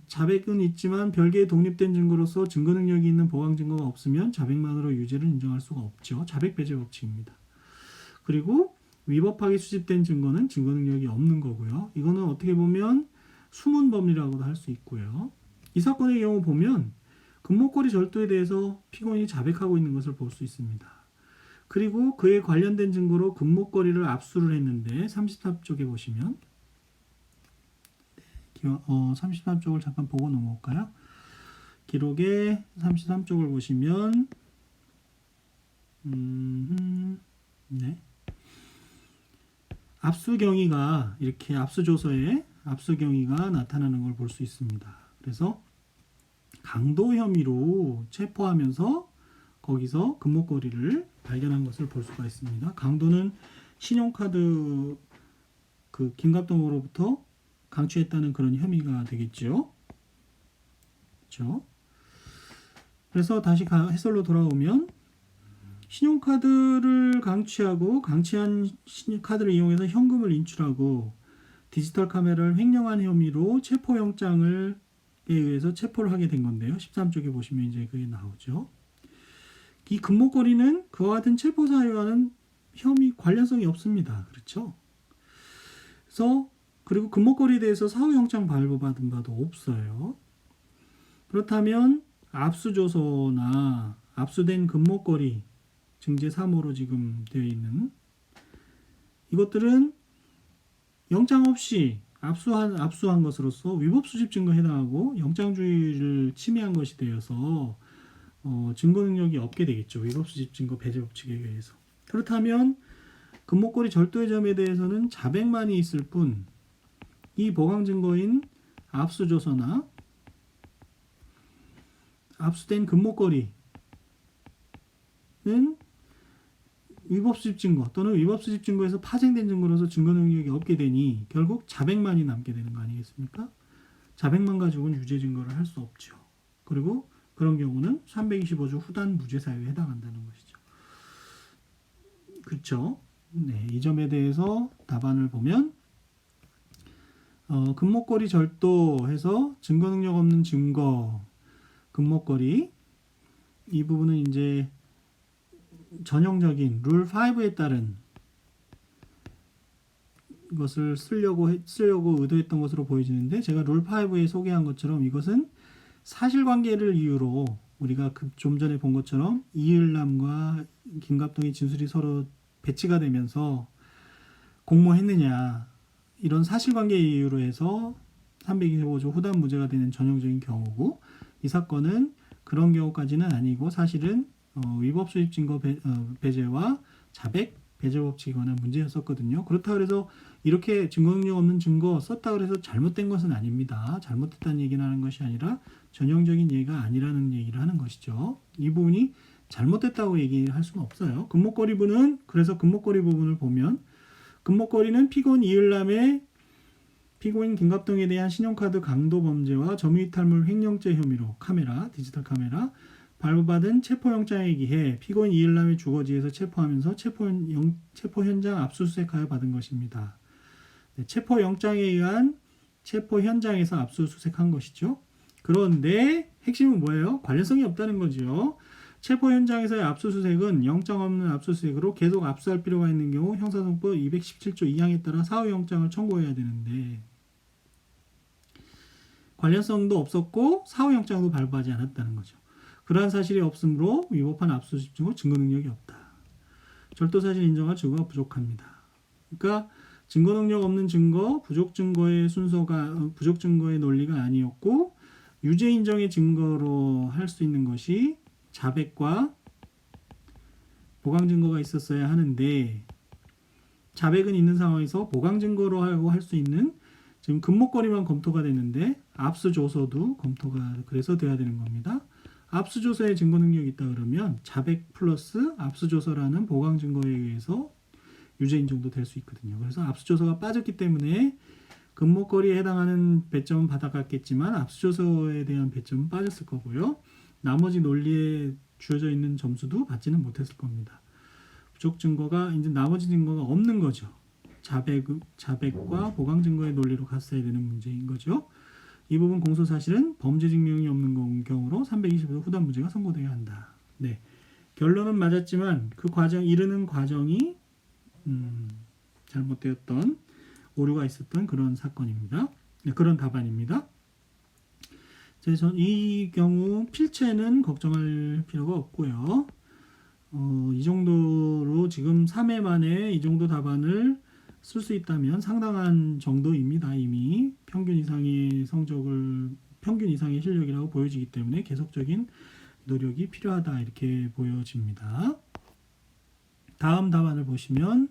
S1: 자백은 있지만 별개의 독립된 증거로서 증거 능력이 있는 보강 증거가 없으면 자백만으로 유죄를 인정할 수가 없죠. 자백 배제 법칙입니다. 그리고 위법하게 수집된 증거는 증거 능력이 없는 거고요. 이거는 어떻게 보면 숨은 법리라고도 할 수 있고요. 이 사건의 경우 보면 금목걸이 절도에 대해서 피고인이 자백하고 있는 것을 볼 수 있습니다. 그리고 그에 관련된 증거로 금목걸이를 압수를 했는데 33쪽에 보시면 33쪽을 잠깐 보고 넘어올까요? 기록에 33쪽을 보시면 네. 압수 경위가 이렇게 압수조서에 압수 경위가 나타나는 걸 볼 수 있습니다. 그래서 강도 혐의로 체포하면서 거기서 금목걸이를 발견한 것을 볼 수가 있습니다. 강도는 신용카드 그 김갑동으로부터 강취했다는 그런 혐의가 되겠죠. 그렇죠? 그래서 다시 해설로 돌아오면 신용카드를 강취하고 강취한 카드를 이용해서 현금을 인출하고 디지털 카메라를 횡령한 혐의로 체포영장에 의해서 체포를 하게 된 건데요. 13쪽에 보시면 이제 그게 나오죠. 이 금목걸이는 그와 같은 체포 사유와는 혐의 관련성이 없습니다. 그렇죠? 그래서 그리고 금목걸이에 대해서 사후영장 발부받은 바도 없어요. 그렇다면 압수조서나 압수된 금목걸이 증제 3호로 지금 되어 있는 이것들은 영장 없이 압수한 것으로서 위법 수집 증거에 해당하고 영장주의를 침해한 것이 되어서 증거 능력이 없게 되겠죠. 위법 수집 증거 배제 법칙에 의해서. 그렇다면 금목걸이 절도의 점에 대해서는 자백만이 있을 뿐 이 보강 증거인 압수조서나 압수된 금목걸이는 위법 수집 증거 또는 위법 수집 증거에서 파생된 증거로서 증거 능력이 없게 되니 결국 자백만이 남게 되는 거 아니겠습니까? 자백만 가지고는 유죄 증거를 할 수 없죠. 그리고 그런 경우는 325조 후단 무죄 사유에 해당한다는 것이죠. 그렇죠? 네, 이 점에 대해서 답안을 보면 금목걸이 절도해서 증거 능력 없는 증거 금목걸이 이 부분은 이제 전형적인 룰 5에 따른 것을 쓰려고 의도했던 것으로 보여지는데 제가 룰 5에 소개한 것처럼 이것은 사실관계를 이유로 우리가 좀 전에 본 것처럼 이을남과 김갑동의 진술이 서로 배치가 되면서 공모했느냐 이런 사실관계 이유로 해서 325조 후단 무죄가 되는 전형적인 경우고 이 사건은 그런 경우까지는 아니고 사실은 위법 수집 증거 배제와 자백 배제 법칙에 관한 문제였었거든요. 그렇다고 해서 이렇게 증거 능력 없는 증거 썼다고 해서 잘못된 것은 아닙니다. 잘못됐다는 얘기는 하는 것이 아니라 전형적인 예가 아니라는 얘기를 하는 것이죠. 이 부분이 잘못됐다고 얘기할 수는 없어요. 금목걸이 부분은 그래서 금목걸이 부분을 보면 금목걸이는 피고인 이을남의 피고인 김갑동에 대한 신용카드 강도 범죄와 점유이탈물 횡령죄 혐의로 디지털 카메라 발부받은 체포영장에 의해 피고인 이을남의 주거지에서 체포하면서 체포 현장 압수수색하여 받은 것입니다. 네, 체포영장에 의한 체포 현장에서 압수수색한 것이죠. 그런데 핵심은 뭐예요? 관련성이 없다는 거죠. 체포 현장에서의 압수수색은 영장 없는 압수수색으로 계속 압수할 필요가 있는 경우 형사소송법 217조 2항에 따라 사후영장을 청구해야 되는데 관련성도 없었고 사후영장도 발부하지 않았다는 거죠. 그러한 사실이 없으므로 위법한 압수수색 증거 증거 능력이 없다. 절도사실 인정할 증거가 부족합니다. 그러니까 증거 능력 없는 증거, 부족 증거의 순서가 부족 증거의 논리가 아니었고 유죄 인정의 증거로 할 수 있는 것이 자백과 보강 증거가 있었어야 하는데 자백은 있는 상황에서 보강 증거로 하고 할 수 있는 지금 금목걸이만 검토가 되는데 압수조서도 검토가 그래서 돼야 되는 겁니다. 압수조서에 증거 능력이 있다 그러면 자백 플러스 압수조서라는 보강 증거에 의해서 유죄 인정도 될 수 있거든요. 그래서 압수조서가 빠졌기 때문에 금목걸이에 해당하는 배점은 받아갔겠지만 압수조서에 대한 배점은 빠졌을 거고요. 나머지 논리에 주어져 있는 점수도 받지는 못했을 겁니다. 부족 증거가 이제 나머지 증거가 없는 거죠. 자백과 보강 증거의 논리로 갔어야 되는 문제인 거죠. 이 부분 공소 사실은 범죄 증명이 없는 경우로 325조 후단 무죄가 선고되어야 한다. 네. 결론은 맞았지만 그 과정 이르는 과정이 잘못되었던 오류가 있었던 그런 사건입니다. 네, 그런 답안입니다. 이 경우 필체는 걱정할 필요가 없고요. 이 정도로 지금 3회 만에 이 정도 답안을 쓸 수 있다면 상당한 정도입니다. 이미 평균 이상의 실력이라고 보여지기 때문에 계속적인 노력이 필요하다 이렇게 보여집니다. 다음 답안을 보시면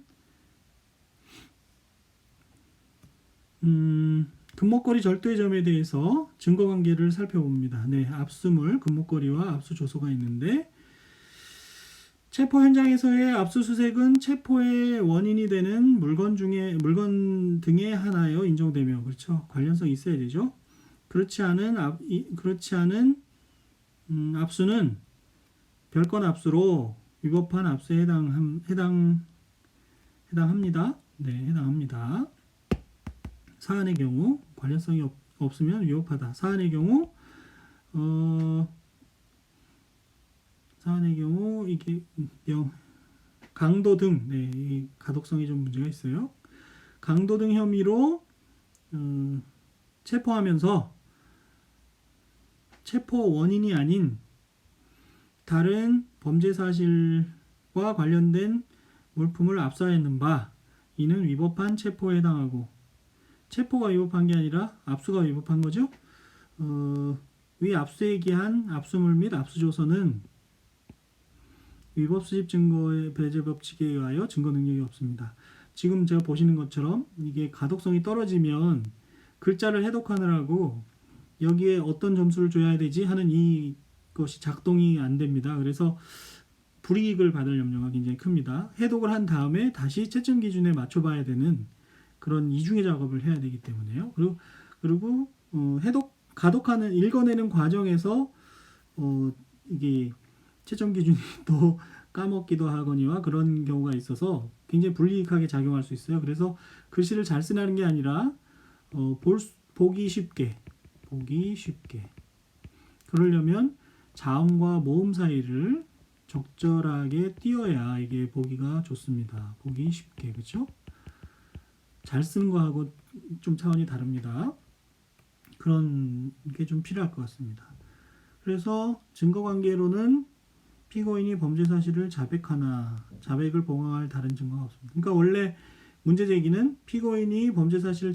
S1: 금목걸이 절도의 점에 대해서 증거관계를 살펴봅니다. 네, 압수물, 금목걸이와 압수조서가 있는데 체포 현장에서의 압수수색은 체포의 원인이 되는 물건 등에 하나여 인정되며, 그렇죠. 관련성이 있어야 되죠. 그렇지 않은 압수는 별건 압수로 위법한 압수에 해당합니다. 네, 해당합니다. 사안의 경우 관련성이 없으면 위법하다. 사안의 경우 이게 강도 등, 네, 가독성이 좀 문제가 있어요. 강도 등 혐의로 체포하면서 체포 원인이 아닌 다른 범죄 사실과 관련된 물품을 압수하였는 바, 이는 위법한 체포에 해당하고, 체포가 위법한 게 아니라 압수가 위법한 거죠. 위 압수에 기한 압수물 및 압수조서는 위법 수집 증거의 배제 법칙에 의하여 증거 능력이 없습니다. 지금 제가 보시는 것처럼 이게 가독성이 떨어지면 글자를 해독하느라고 여기에 어떤 점수를 줘야 되지 하는 이것이 작동이 안 됩니다. 그래서 불이익을 받을 염려가 굉장히 큽니다. 해독을 한 다음에 다시 채점 기준에 맞춰봐야 되는 그런 이중의 작업을 해야 되기 때문에요. 그리고 가독하는 읽어내는 과정에서 이게 채점 기준이 또 까먹기도 하거니와 그런 경우가 있어서 굉장히 불이익하게 작용할 수 있어요. 그래서 글씨를 잘 쓰라는 게 아니라 보기 쉽게 그러려면 자음과 모음 사이를 적절하게 띄어야 이게 보기가 좋습니다. 보기 쉽게, 그렇죠? 잘 쓰는 거하고 좀 차원이 다릅니다. 그런 게 좀 필요할 것 같습니다. 그래서 증거관계로는 피고인이 범죄 사실을 자백을 봉황할 다른 증거가 없습니다. 그러니까 원래 문제 제기는 피고인이 범죄 사실을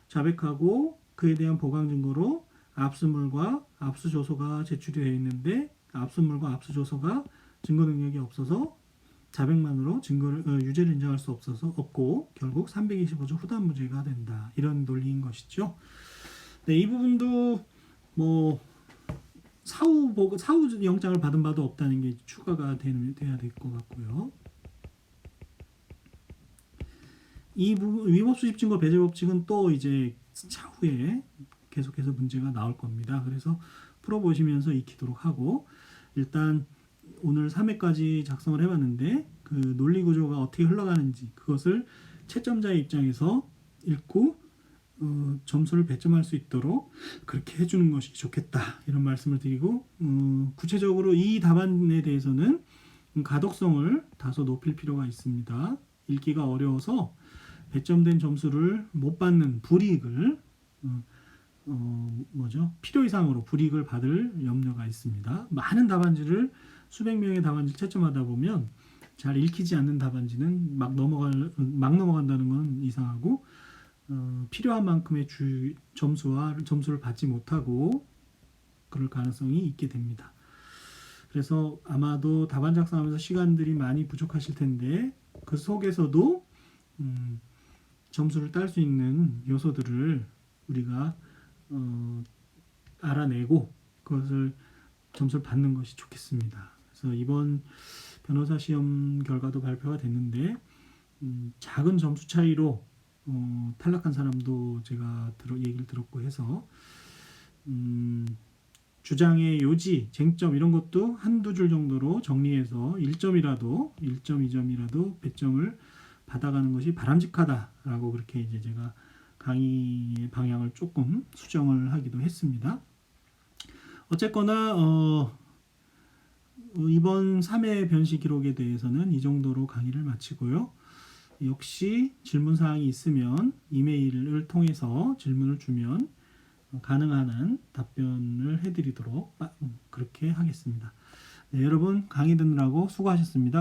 S1: 자백하고 그에 대한 보강 증거로 압수물과 압수조서가 제출이 되어 있는데 압수물과 압수조서가 증거 능력이 없어서 자백만으로 유죄를 인정할 수 없고 결국 325조 후단 무죄가 된다. 이런 논리인 것이죠. 네, 이 부분도 뭐 사후 영장을 받은 바도 없다는 게 추가가 돼야 될 것 같고요. 이 부분 위법 수집 증거 배제 법칙은 또 이제 차후에 계속해서 문제가 나올 겁니다. 그래서 풀어보시면서 익히도록 하고, 일단 오늘 3회까지 작성을 해봤는데 그 논리 구조가 어떻게 흘러가는지 그것을 채점자의 입장에서 읽고 점수를 배점할 수 있도록 그렇게 해주는 것이 좋겠다, 이런 말씀을 드리고, 구체적으로 이 답안에 대해서는 가독성을 다소 높일 필요가 있습니다. 읽기가 어려워서 배점된 점수를 못 받는 불이익을 필요 이상으로 불이익을 받을 염려가 있습니다. 많은 답안지를 수백 명의 답안지를 채점하다 보면 잘 읽히지 않는 답안지는 막 넘어간다는 건 이상하고, 필요한 만큼의 점수를 받지 못하고 그럴 가능성이 있게 됩니다. 그래서 아마도 답안 작성하면서 시간들이 많이 부족하실 텐데 그 속에서도 점수를 딸 수 있는 요소들을 우리가 알아내고 그것을 점수를 받는 것이 좋겠습니다. 그래서 이번 변호사 시험 결과도 발표가 됐는데 작은 점수 차이로 탈락한 사람도 제가 얘기를 들었고 해서 주장의 요지, 쟁점 이런 것도 한두 줄 정도로 정리해서 1점, 2점이라도 배점을 받아가는 것이 바람직하다라고 그렇게 이제 제가 강의의 방향을 조금 수정을 하기도 했습니다. 어쨌거나 이번 3회 변시 기록에 대해서는 이 정도로 강의를 마치고요. 역시 질문사항이 있으면 이메일을 통해서 질문을 주면 가능한 한 답변을 해드리도록 그렇게 하겠습니다. 네, 여러분 강의 듣느라고 수고하셨습니다.